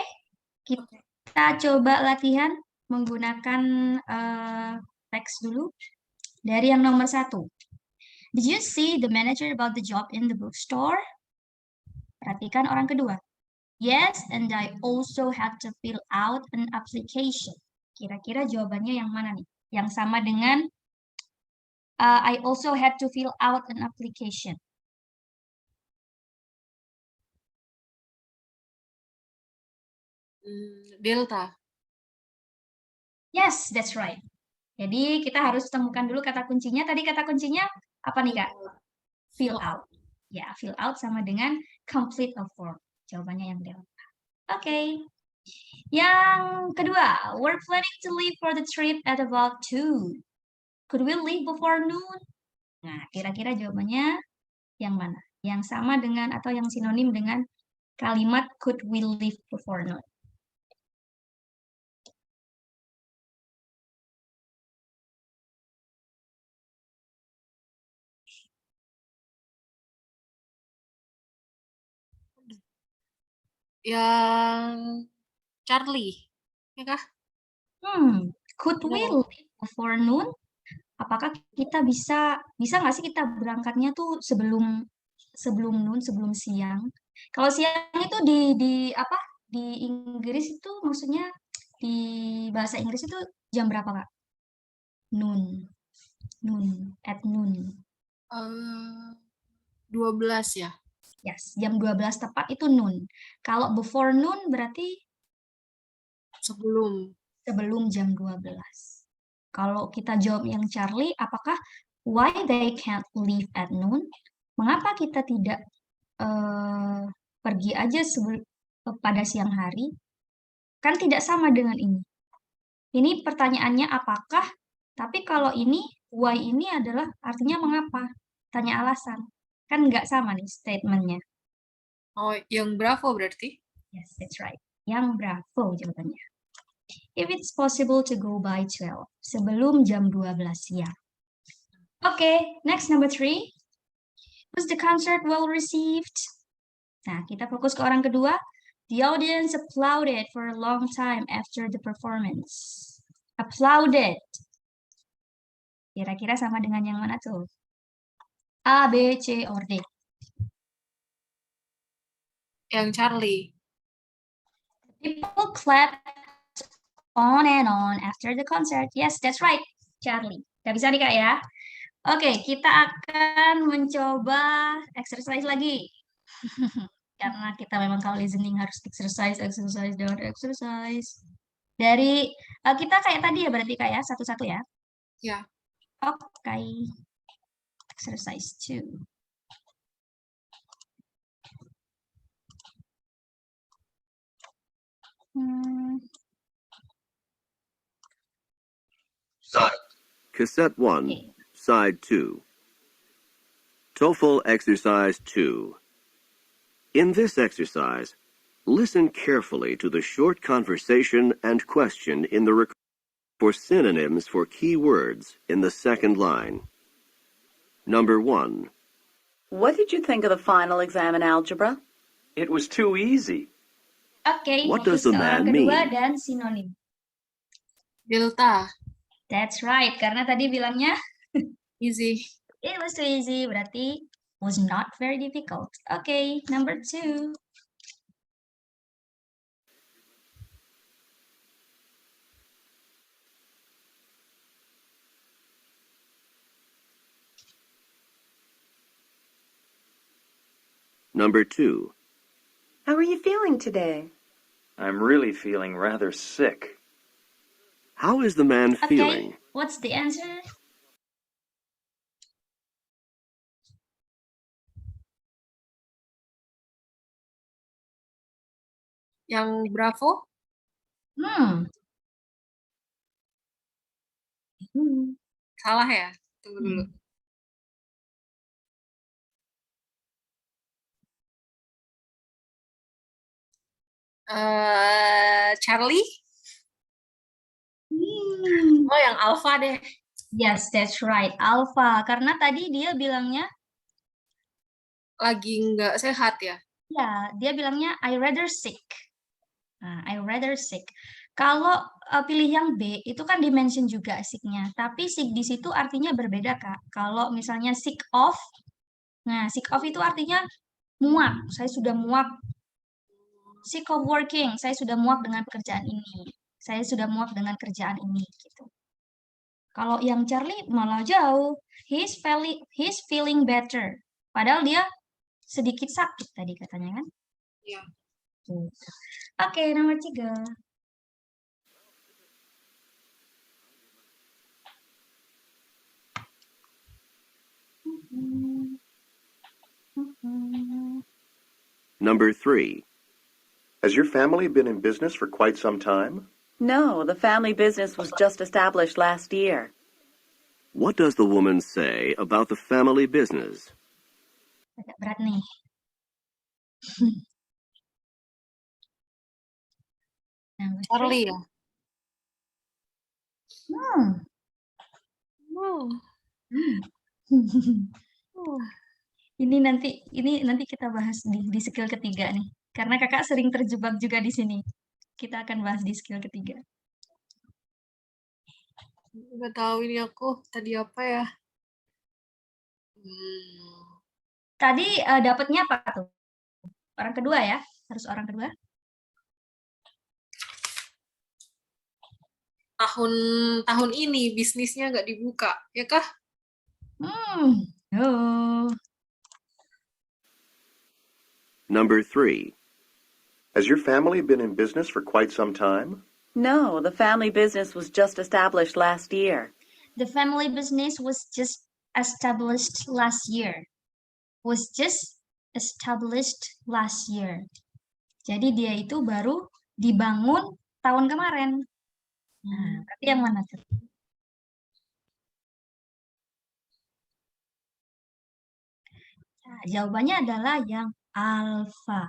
Kita coba latihan menggunakan teks dulu. Dari yang nomor 1. Did you see the manager about the job in the bookstore? Perhatikan orang kedua. Yes, and I also had to fill out an application. Kira-kira jawabannya yang mana nih? Yang sama dengan I also had to fill out an application. Delta. Yes, that's right. Jadi kita harus temukan dulu kata kuncinya. Tadi kata kuncinya apa nih, Kak? Fill out. Ya, fill out sama dengan complete a form. Jawabannya yang delta. Oke. Yang kedua, we're planning to leave for the trip at about 2. Could we leave before noon? Nah, kira-kira jawabannya yang mana? Yang sama dengan atau yang sinonim dengan kalimat could we leave before noon? Yang Charlie, ya kah? Could we leave before noon? Apakah kita bisa nggak sih kita berangkatnya tuh sebelum noon, sebelum siang? Kalau siang itu di apa? Di Inggris itu maksudnya di bahasa Inggris itu jam berapa, Kak? Noon. At noon. 12 ya? Yes, jam 12 tepat itu noon. Kalau before noon berarti sebelum jam 12. Kalau kita jawab yang Charlie, apakah why they can't leave at noon? Mengapa kita tidak pergi aja pada siang hari? Kan tidak sama dengan ini. Ini pertanyaannya apakah, tapi kalau ini why ini adalah artinya mengapa? Tanya alasan. Kan nggak sama nih statementnya. Oh, yang Bravo berarti? Yes, that's right. Yang Bravo jawabannya. If it's possible to go by 12. Sebelum jam 12 siang. Okay, next number 3. Was the concert well received? Nah, kita fokus ke orang kedua. The audience applauded for a long time after the performance. Applauded. Kira-kira sama dengan yang mana tuh? A, B, C, or D? Yang Charlie. People clapped on and on after the concert. Yes, that's right, Charlie. Gak bisa nih, Kak, ya? Oke, kita akan mencoba exercise lagi. Karena kita memang kalau listening harus exercise. Dari kita kayak tadi ya berarti kayak satu-satu ya? Ya. Oke. Exercise 2. Cassette 1, Okay. Side 2. TOEFL Exercise 2. In this exercise, listen carefully to the short conversation and question in the recording for synonyms for key words in the second line. Number 1. What did you think of the final exam in algebra? It was too easy. Oke, What fokus does the ke orang man kedua mean? dan sinonim. Delta. That's right, karena tadi bilangnya Easy. it was too easy, berarti was not very difficult. Okay, number 2. Number 2. How are you feeling today? I'm really feeling rather sick. How is the man Okay, feeling? what's the answer? Yang Bravo? Salah ya? Tunggu dulu. Charlie? Oh, yang Alpha deh. Yes, that's right, Alpha. Karena tadi dia bilangnya, Lagi nggak sehat ya? ya, dia bilangnya I rather sick. Nah, I rather sick. Kalau pilih yang B, itu kan dimention juga sick-nya. Tapi sick di situ artinya berbeda, Kak. Kalau misalnya sick of, nah sick of itu artinya muak. Saya sudah muak. Sick of working, saya sudah muak dengan pekerjaan ini. Saya sudah muak dengan kerjaan ini, gitu. Kalau yang Charlie malah jauh. He's feeling better. Padahal dia sedikit sakit tadi katanya kan? Iya. Gitu. Oke, nomor 3. Number 3. Has your family been in business for quite some time? No, the family business was just established last year. What does the woman say about the family business? Agak berat nih. Number 3. Charlie ya. Hmm. Ini nanti kita bahas di skill ketiga nih. Karena kakak sering terjebak juga di sini. Kita akan bahas di skill ketiga. Nggak tahu ini aku tadi apa ya. Tadi dapatnya apa tuh? Orang kedua ya? Harus orang kedua. Tahun ini bisnisnya nggak dibuka, ya kah? No. Number 3. Has your family been in business for quite some time? No, the family business was just established last year. The family business was just established last year. Was just established last year. Jadi dia itu baru dibangun tahun kemarin. Nah, berarti yang mana tuh? Nah, jawabannya adalah yang alpha.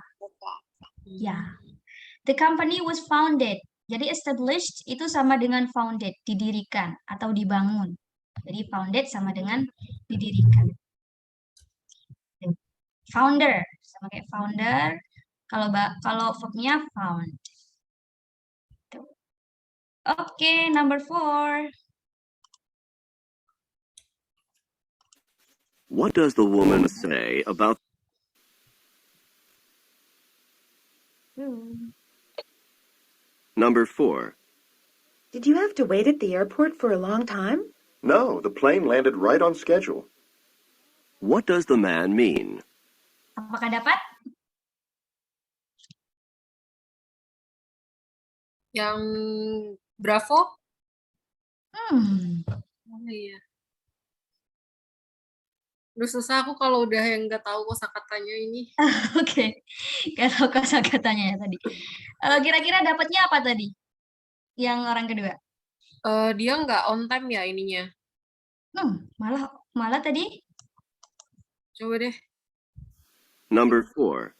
Ya. The company was founded. Jadi established itu sama dengan founded, didirikan atau dibangun. Jadi founded sama dengan didirikan. Founder sama kayak founder. Kalau verbnya found. Oke, number 4. What does the woman say about Number 4. Did you have to wait at the airport for a long time? No, the plane landed right on schedule. What does the man mean? Apakah dapat? Yang Bravo? Oh iya. Udah susah aku kalau udah yang nggak tahu kosakatanya ini. Oke, nggak tahu kosakatanya ya tadi. Kira-kira dapatnya apa tadi? Yang orang kedua? Dia nggak on time ya ininya. Malah tadi? Coba deh. Number 4.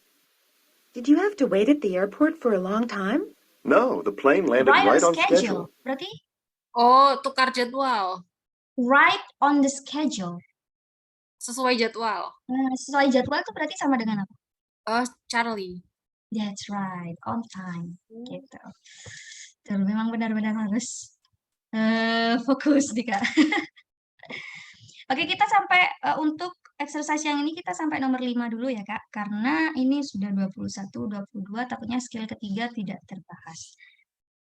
Did you have to wait at the airport for a long time? No, the plane landed right on schedule. Berarti? Oh, tukar jadwal. Right on the schedule. Sesuai jadwal. Sesuai jadwal itu berarti sama dengan apa? Charlie. That's right, on time. Gitu. Tuh, memang benar-benar harus fokus nih Kak. Oke, kita sampai untuk exercise yang ini kita sampai nomor 5 dulu ya Kak. Karena ini sudah 21, 22, takutnya skill ketiga tidak terbahas.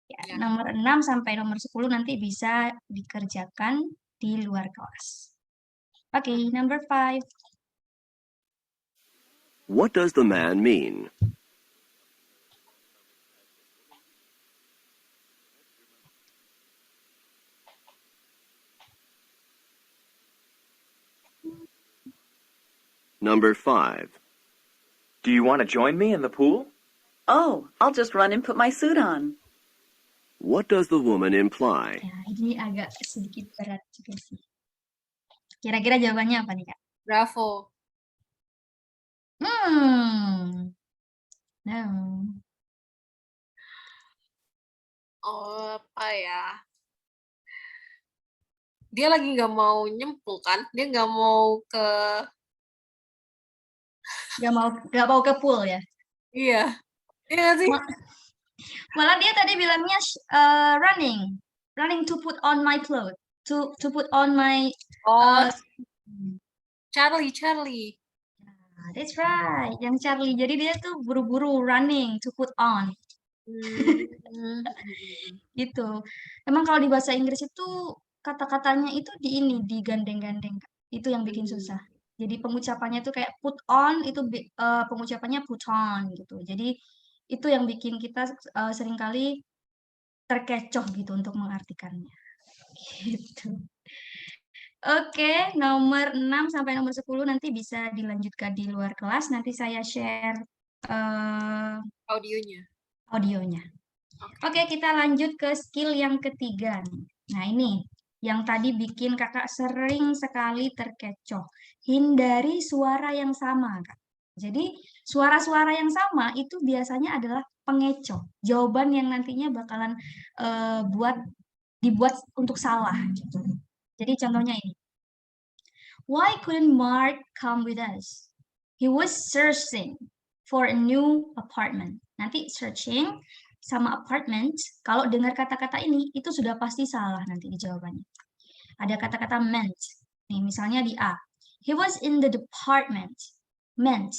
Ya. Nomor 6 sampai nomor 10 nanti bisa dikerjakan di luar kelas. Oke, number 5. What does the man mean? Number 5. Do you want to join me in the pool? Oh, I'll just run and put my suit on. What does the woman imply? Ya, ini agak sedikit berat juga sih. Kira-kira jawabannya apa nih Kak? Bravo. No. Oh, apa ya? Dia lagi nggak mau nyempul kan? Dia nggak mau ke... Nggak mau ke pool ya? Iya. Iya nggak sih? Malah dia tadi bilangnya running to put on my clothes, to put on my. Charlie. That's right, yang Charlie. Jadi dia tuh buru-buru running to put on. Gitu. Emang kalau di bahasa Inggris itu kata-katanya itu digandeng-gandeng. Itu yang bikin susah. Jadi pengucapannya itu kayak put on, itu pengucapannya put on gitu. Jadi itu yang bikin kita seringkali terkecoh gitu untuk mengartikannya. Gitu. Oke, nomor 6 sampai nomor 10 nanti bisa dilanjutkan di luar kelas. Nanti saya share Audionya. audionya. Oke, kita lanjut ke skill yang ketiga nih. Nah, ini yang tadi bikin kakak sering sekali terkecoh. Hindari suara yang sama, Kak. Jadi, suara-suara yang sama itu biasanya adalah pengecoh. Jawaban yang nantinya bakalan dibuat untuk salah. Gitu. Jadi, contohnya ini. Why couldn't Mark come with us? He was searching for a new apartment. Nanti searching sama apartment, kalau dengar kata-kata ini, itu sudah pasti salah nanti di jawabannya. Ada kata-kata meant. Nih, misalnya di A. He was in the department. Meant.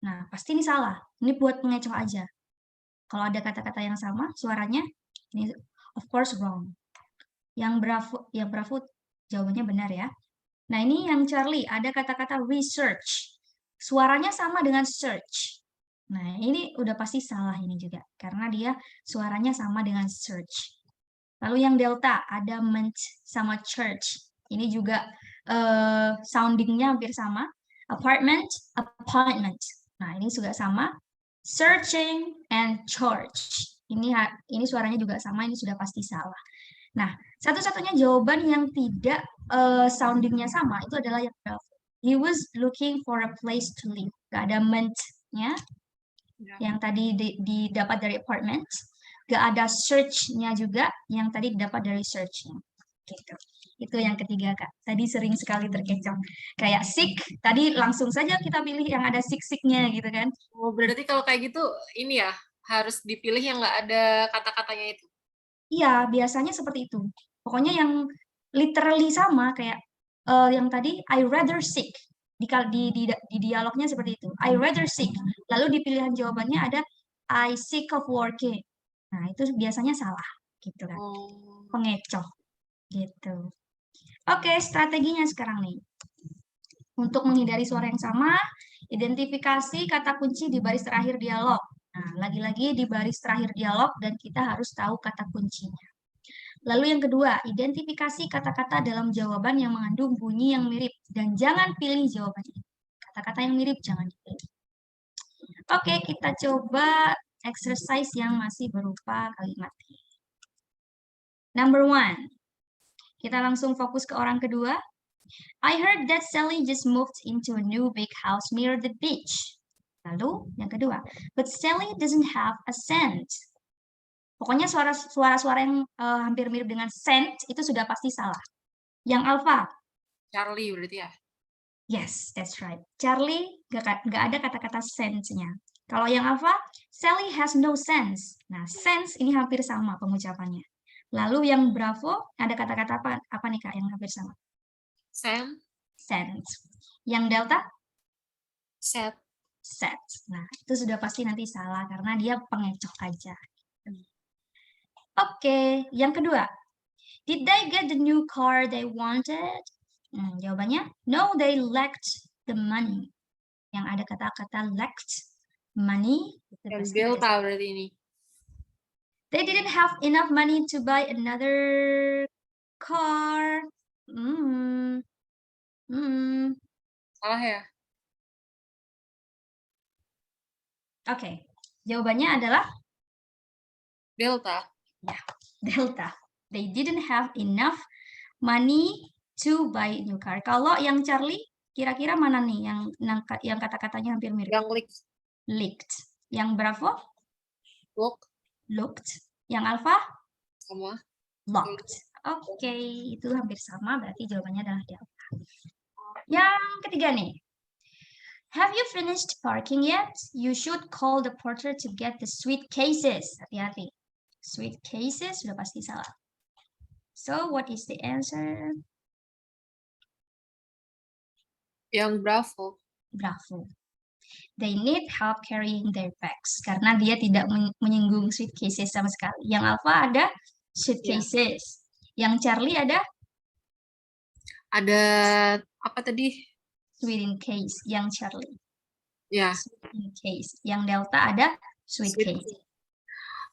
Nah, pasti ini salah. Ini buat pengecoh aja. Kalau ada kata-kata yang sama, suaranya, ini of course wrong. Yang bravo jawabannya benar ya. Nah, ini yang Charlie, ada kata-kata research. Suaranya sama dengan search. Nah, ini udah pasti salah ini juga, karena dia suaranya sama dengan search. Lalu yang Delta, ada meant sama church. Ini juga soundingnya hampir sama. Apartment, appointment. Nah, ini juga sama. Searching and church. Ini suaranya juga sama, ini sudah pasti salah. Nah, satu-satunya jawaban yang tidak soundingnya sama itu adalah yang bravo. He was looking for a place to live. Gak ada meant-nya. Yang tadi didapat dari apartment. Gak ada search-nya juga yang tadi didapat dari search-nya. Gitu. Itu yang ketiga, Kak. Tadi sering sekali terkecoh. Kayak sick, tadi langsung saja kita pilih yang ada sick-sicknya gitu kan. Oh, berarti kalau kayak gitu, ini ya, harus dipilih yang nggak ada kata-katanya itu. Iya, biasanya seperti itu. Pokoknya yang literally sama, kayak yang tadi, I rather sick. Di dialognya seperti itu. I rather sick. Lalu di pilihan jawabannya ada I sick of working. Nah, itu biasanya salah. Gitu kan. Pengecoh. Gitu. Oke, strateginya sekarang nih. Untuk menghindari suara yang sama, identifikasi kata kunci di baris terakhir dialog. Nah, lagi-lagi di baris terakhir dialog dan kita harus tahu kata kuncinya. Lalu yang kedua, identifikasi kata-kata dalam jawaban yang mengandung bunyi yang mirip. Dan jangan pilih jawabannya. Kata-kata yang mirip jangan dipilih. Oke, kita coba exercise yang masih berupa kalimat. Number 1. Kita langsung fokus ke orang kedua. I heard that Sally just moved into a new big house near the beach. Lalu yang kedua, but Sally doesn't have a cent. Pokoknya suara-suara yang hampir mirip dengan cent itu sudah pasti salah. Yang Alpha. Charlie berarti ya? Yes, that's right. Charlie nggak ada kata-kata sense-nya. Kalau yang Alpha, Sally has no sense. Nah, sense ini hampir sama pengucapannya. Lalu yang Bravo, ada kata-kata apa nih Kak yang hampir sama? Sense. Yang Delta? Set. Nah, itu sudah pasti nanti salah karena dia pengecoh aja. Oke, yang kedua. Did they get the new car they wanted? Jawabannya, no, they lacked the money. Yang ada kata-kata lacked, money. Yang Delta berarti ini. They didn't have enough money to buy another car. Salah ya? Oke, jawabannya adalah Delta. Ya, Delta. They didn't have enough money to buy a new car. Kalau yang Charlie, kira-kira mana nih yang kata-katanya hampir mirip? Yang Licked. Yang Bravo? Looked. Yang Alpha? Sama. Locked. Oke, itu hampir sama, berarti jawabannya adalah Delta. Yang ketiga nih. Have you finished parking yet? You should call the porter to get the suitcases. Hati-hati. Suitcases sudah pasti salah. So, what is the answer? Yang Bravo. Bravo. They need help carrying their bags. Karena dia tidak menyinggung suitcases sama sekali. Yang Alpha ada suitcases. Yang Charlie ada Ada apa tadi? Sweet in case, yang Charlie. Ya, Sweet in case. Yang Delta ada sweet sweet. case.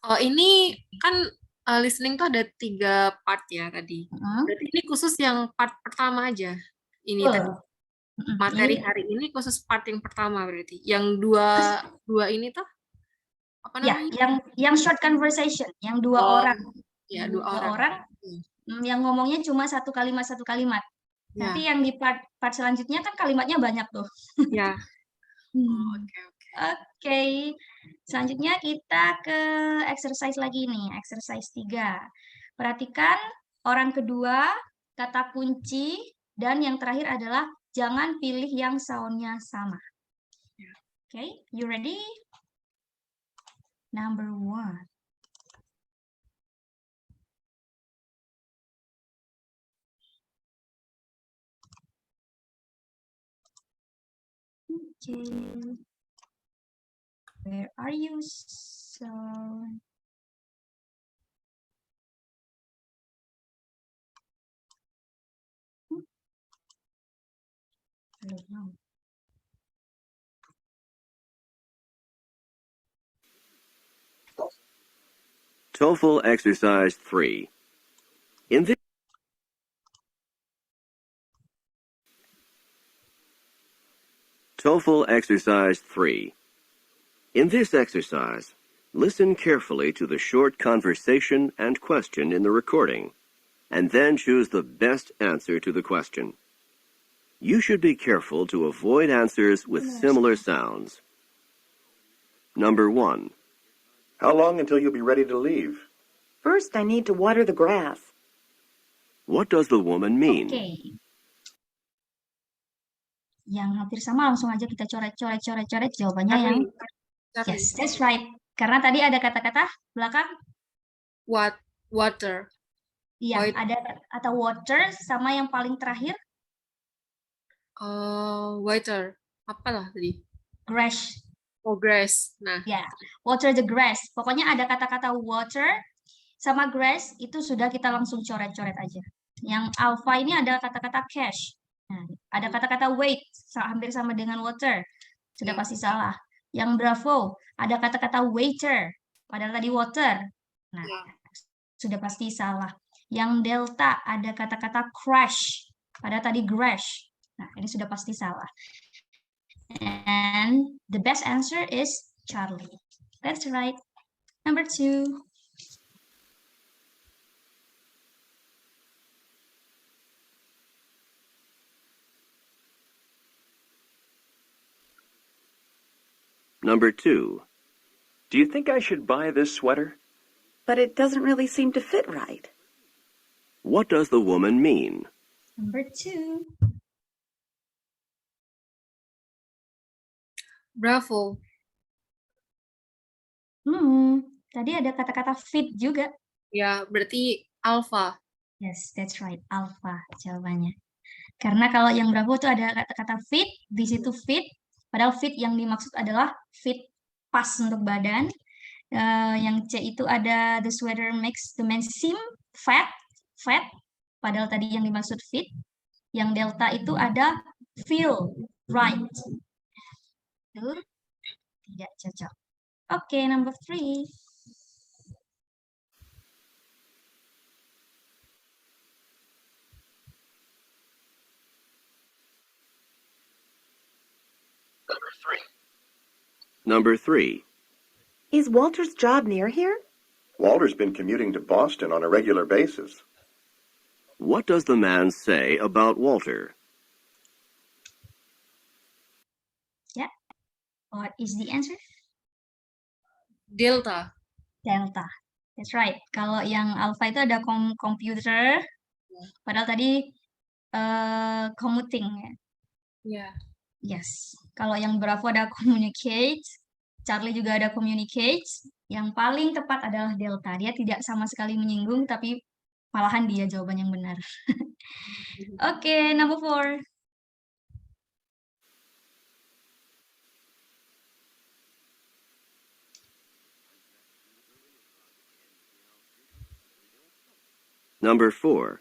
Ini kan listening tuh ada 3 part ya tadi. Mm-mm. Berarti ini khusus yang part pertama aja. Ini Betul. tadi. Mm-mm. Materi Ini hari ini khusus part yang pertama berarti. Yang dua ini tuh apa ya, namanya? yang short conversation, yang dua Oh, orang. ya Yang 2 orang. yang ngomongnya cuma satu kalimat. Ya, Nanti yang di part selanjutnya kan kalimatnya banyak tuh. ya. Oh, oke. Oke, selanjutnya kita ke exercise lagi nih, exercise 3. Perhatikan orang kedua, kata kunci, dan yang terakhir adalah jangan pilih yang sound-nya sama. Oke, you ready? Number 1. Okay. Where are you? So, I don't know. TOEFL Exercise 3. In this TOEFL Exercise 3. In this exercise, listen carefully to the short conversation and question in the recording, and then choose the best answer to the question. You should be careful to avoid answers with similar sounds. Number 1. How long until you'll be ready to leave? First, I need to water the grass. What does the woman mean? Oke. Yang hampir sama langsung aja kita coret jawabannya yang Charlie. yes, that's right. Karena tadi ada kata-kata belakang Water. iya, White. ada kata water sama yang paling terakhir Water. Apalah tadi? grass. Oh, grass. Nah, Ya, water the grass. Pokoknya ada kata-kata water sama grass itu sudah kita langsung coret-coret aja. Yang alpha ini ada kata-kata cash. Nah, ada kata-kata wait, hampir sama dengan water. Sudah pasti salah. Yang bravo, ada kata-kata waiter, padahal tadi water. Nah, sudah pasti salah. Yang delta, ada kata-kata crash, padahal tadi grass. Nah, ini sudah pasti salah. And the best answer is Charlie. That's right. Number 2. Number 2. Do you think I should buy this sweater? But it doesn't really seem to fit right. What does the woman mean? Number 2. bravo. Tadi ada kata-kata fit juga. Ya, berarti alpha. Yes, that's right. Alpha jawabannya. Karena kalau yang bravo itu ada kata-kata fit, di situ fit, padahal fit yang dimaksud adalah fit pas untuk badan. Yang C itu ada the sweater makes the man seem fat, padahal tadi yang dimaksud fit. Yang delta itu ada feel right. Itu tidak cocok. Oke, number 3. Number 3. Is Walter's job near here? Walter's been commuting to Boston on a regular basis. What does the man say about Walter? Yeah. What is the answer? Delta. Delta. That's right. Kalau yang alpha itu ada computer, padahal tadi commuting ya. Ya. Yes. Kalau yang bravo ada communicate, Charlie juga ada communicate. Yang paling tepat adalah delta. Dia tidak sama sekali menyinggung, tapi malahan dia jawaban yang benar. Oke, number 4. Number 4.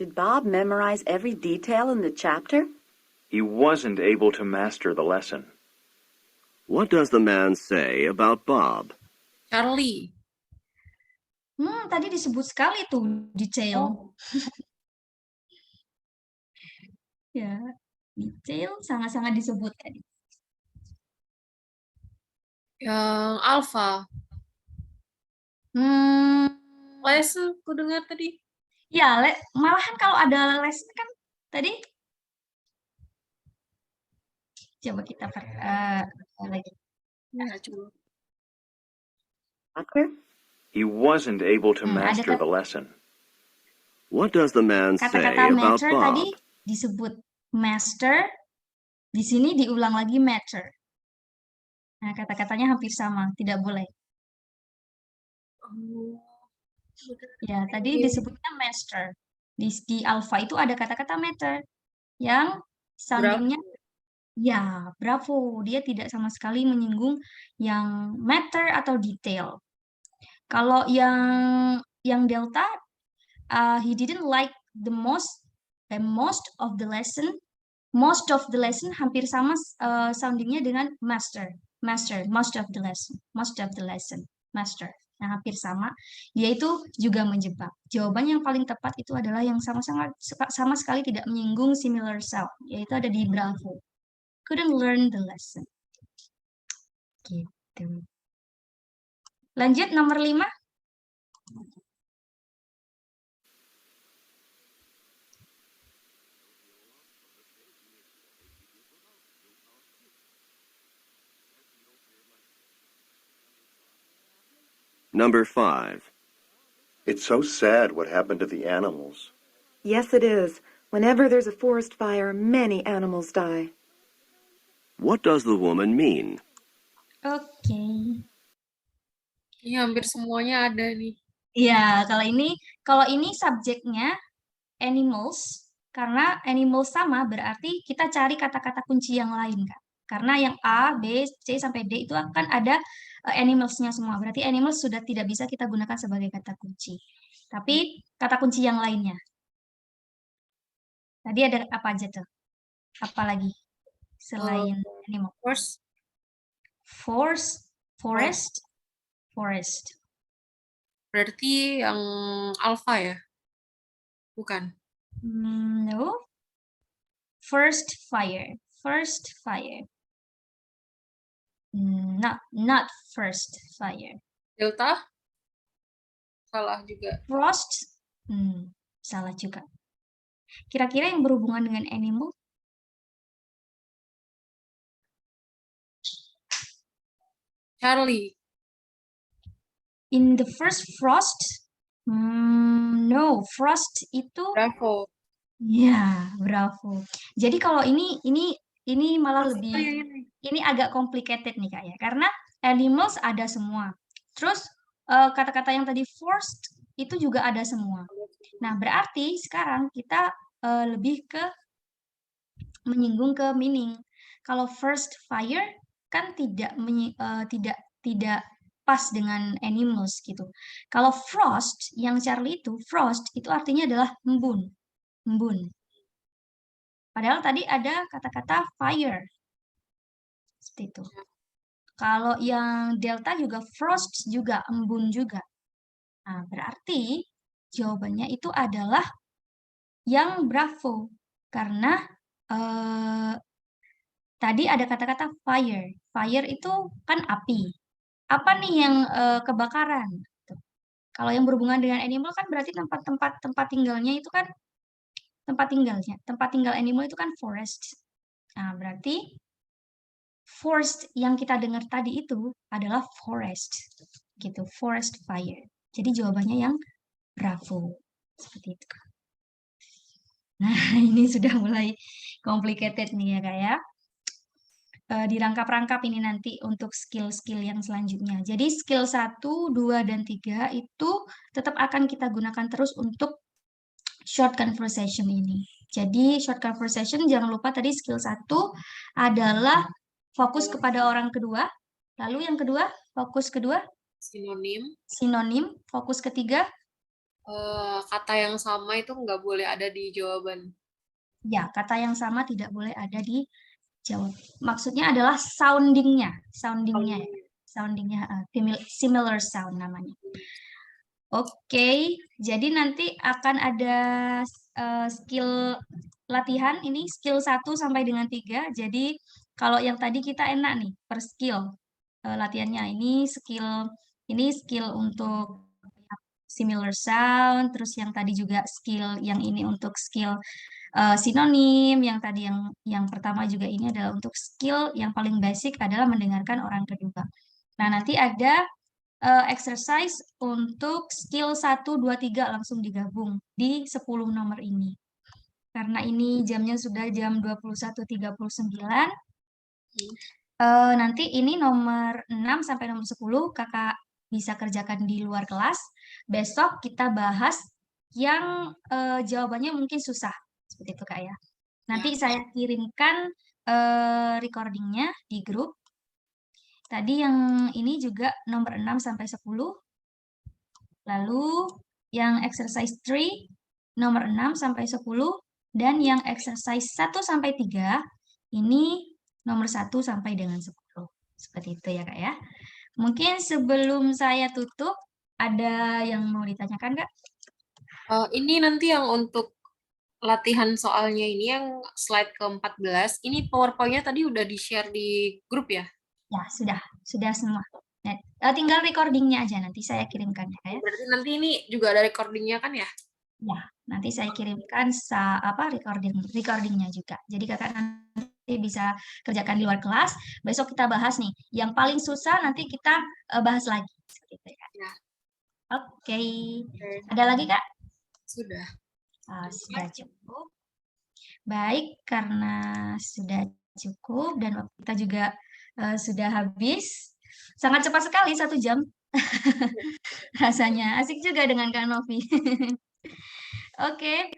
Did Bob memorize every detail in the chapter? He wasn't able to master the lesson. What does the man say about Bob? Charlie. Tadi disebut sekali tuh detail. Oh, Ya, detail sangat-sangat disebut tadi. yang Alpha. Lesson, aku dengar tadi. Ya, malahan kalau ada lesson kan tadi. Coba kita lagi. Ya, coba. Doctor? He wasn't able to Ada master the lesson. What does the man say kata-kata about matter tadi Bob? disebut master, di sini diulang lagi matter. Nah, kata-katanya hampir sama, tidak boleh. Ya, tadi disebutnya master. Di alpha itu ada kata-kata matter yang soundingnya ya, bravo. Dia tidak sama sekali menyinggung yang matter atau detail. Kalau yang delta, he didn't like the most of the lesson. Most of the lesson hampir sama soundingnya dengan master. Most of the lesson. Master. Nah, hampir sama. Dia itu juga menjebak. Jawaban yang paling tepat itu adalah yang sama sekali tidak menyinggung similar sound, yaitu ada di bravo. Couldn't learn the lesson. Gitu. Lanjut nomor 5. Number 5. It's so sad what happened to the animals. Yes, it is. Whenever there's a forest fire, many animals die. What does the woman mean? Oke. Ini hampir semuanya ada nih. Ya, kalau ini subjeknya animals, karena animals sama berarti kita cari kata-kata kunci yang lain, Kak. Karena yang A, B, C sampai D itu akan ada animals-nya semua. Berarti animals sudah tidak bisa kita gunakan sebagai kata kunci. Tapi kata kunci yang lainnya. Tadi ada apa aja tuh? Apa lagi selain animal? Forest. Berarti yang alpha ya? Bukan. No. First fire. Not first fire. Delta? Salah juga. Frost? Salah juga. Kira-kira yang berhubungan dengan animal? Charlie. In the first frost? No, frost itu Bravo. ya, bravo. Jadi kalau ini malah lebih ini agak complicated nih Kak ya. Karena animals ada semua. Terus kata-kata yang tadi forced itu juga ada semua. Nah, berarti sekarang kita lebih ke menyinggung ke meaning. Kalau first fire kan tidak pas dengan animals gitu. Kalau frost yang Charlie itu frost itu artinya adalah embun. Padahal tadi ada kata-kata fire. Seperti itu. Kalau yang delta juga frost juga embun juga. Nah, berarti jawabannya itu adalah yang bravo karena tadi ada kata-kata fire. Fire itu kan api. Apa nih yang kebakaran? Kalau yang berhubungan dengan animal kan berarti tempat tinggalnya itu kan tempat tinggal animal itu kan forest. Nah, berarti forest yang kita dengar tadi itu adalah forest. Gitu, forest fire. Jadi jawabannya yang bravo. Seperti itu. Nah, ini sudah mulai complicated nih ya, Kak ya. Dirangkap-rangkap ini nanti untuk skill-skill yang selanjutnya. Jadi skill 1, 2, dan 3 itu tetap akan kita gunakan terus untuk short conversation ini. Jadi short conversation jangan lupa tadi skill 1 adalah fokus kepada orang kedua. Lalu yang kedua, fokus kedua Sinonim. fokus ketiga Kata yang sama itu nggak boleh ada di jawaban. Ya, kata yang sama tidak boleh ada di jawab. Maksudnya adalah soundingnya, soundingnya, soundingnya, similar sound namanya. Oke, jadi nanti akan ada skill latihan ini skill 1 sampai dengan 3. Jadi kalau yang tadi kita enak nih per skill latihannya. Ini skill untuk similar sound, terus yang tadi juga skill yang ini untuk skill sinonim, yang tadi yang pertama juga ini adalah untuk skill yang paling basic adalah mendengarkan orang kedua. Nah, nanti ada exercise untuk skill 1, 2, 3 langsung digabung di 10 nomor ini. Karena ini jamnya sudah jam 21.39, nanti ini nomor 6 sampai nomor 10 kakak bisa kerjakan di luar kelas. Besok kita bahas yang jawabannya mungkin susah. Seperti itu, Kak ya. Nanti saya kirimkan recordingnya di grup. Tadi yang ini juga nomor 6 sampai 10. Lalu yang exercise 3 nomor 6 sampai 10 dan yang exercise 1 sampai 3 ini nomor 1 sampai dengan 10. Seperti itu ya, Kak ya. Mungkin sebelum saya tutup ada yang mau ditanyakan, Kak? Ini nanti yang untuk latihan soalnya ini yang slide ke-14, ini PowerPoint-nya tadi udah di-share di grup ya? Ya, sudah semua. Nah, tinggal recordingnya aja nanti saya kirimkan ya. Berarti nanti ini juga ada recordingnya kan ya? Ya, nanti saya kirimkan recordingnya juga. Jadi kakak nanti bisa kerjakan di luar kelas. Besok kita bahas nih. Yang paling susah nanti kita bahas lagi. Seperti itu ya. Ya. Oke. Ada lagi, Kak? Sudah. Sudah cukup. Baik, karena sudah cukup dan waktu kita juga sudah habis. Sangat cepat sekali 1 jam. Rasanya asik juga dengan Kak Novi. Oke.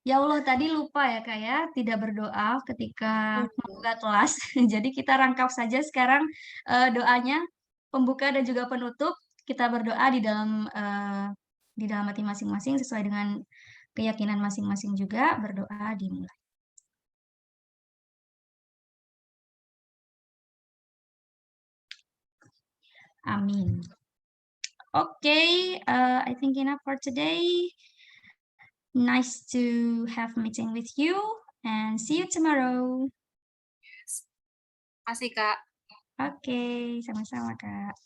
Ya Allah, tadi lupa ya Kak ya, tidak berdoa ketika membuka kelas. Jadi kita rangkap saja sekarang doanya, pembuka dan juga penutup. Kita berdoa di dalam hati masing-masing sesuai dengan keyakinan masing-masing juga. Berdoa dimulai. Amin. Okay, I think enough for today. Nice to have a meeting with you and see you tomorrow. Terima kasih, Kak. Oke, sama-sama, Kak.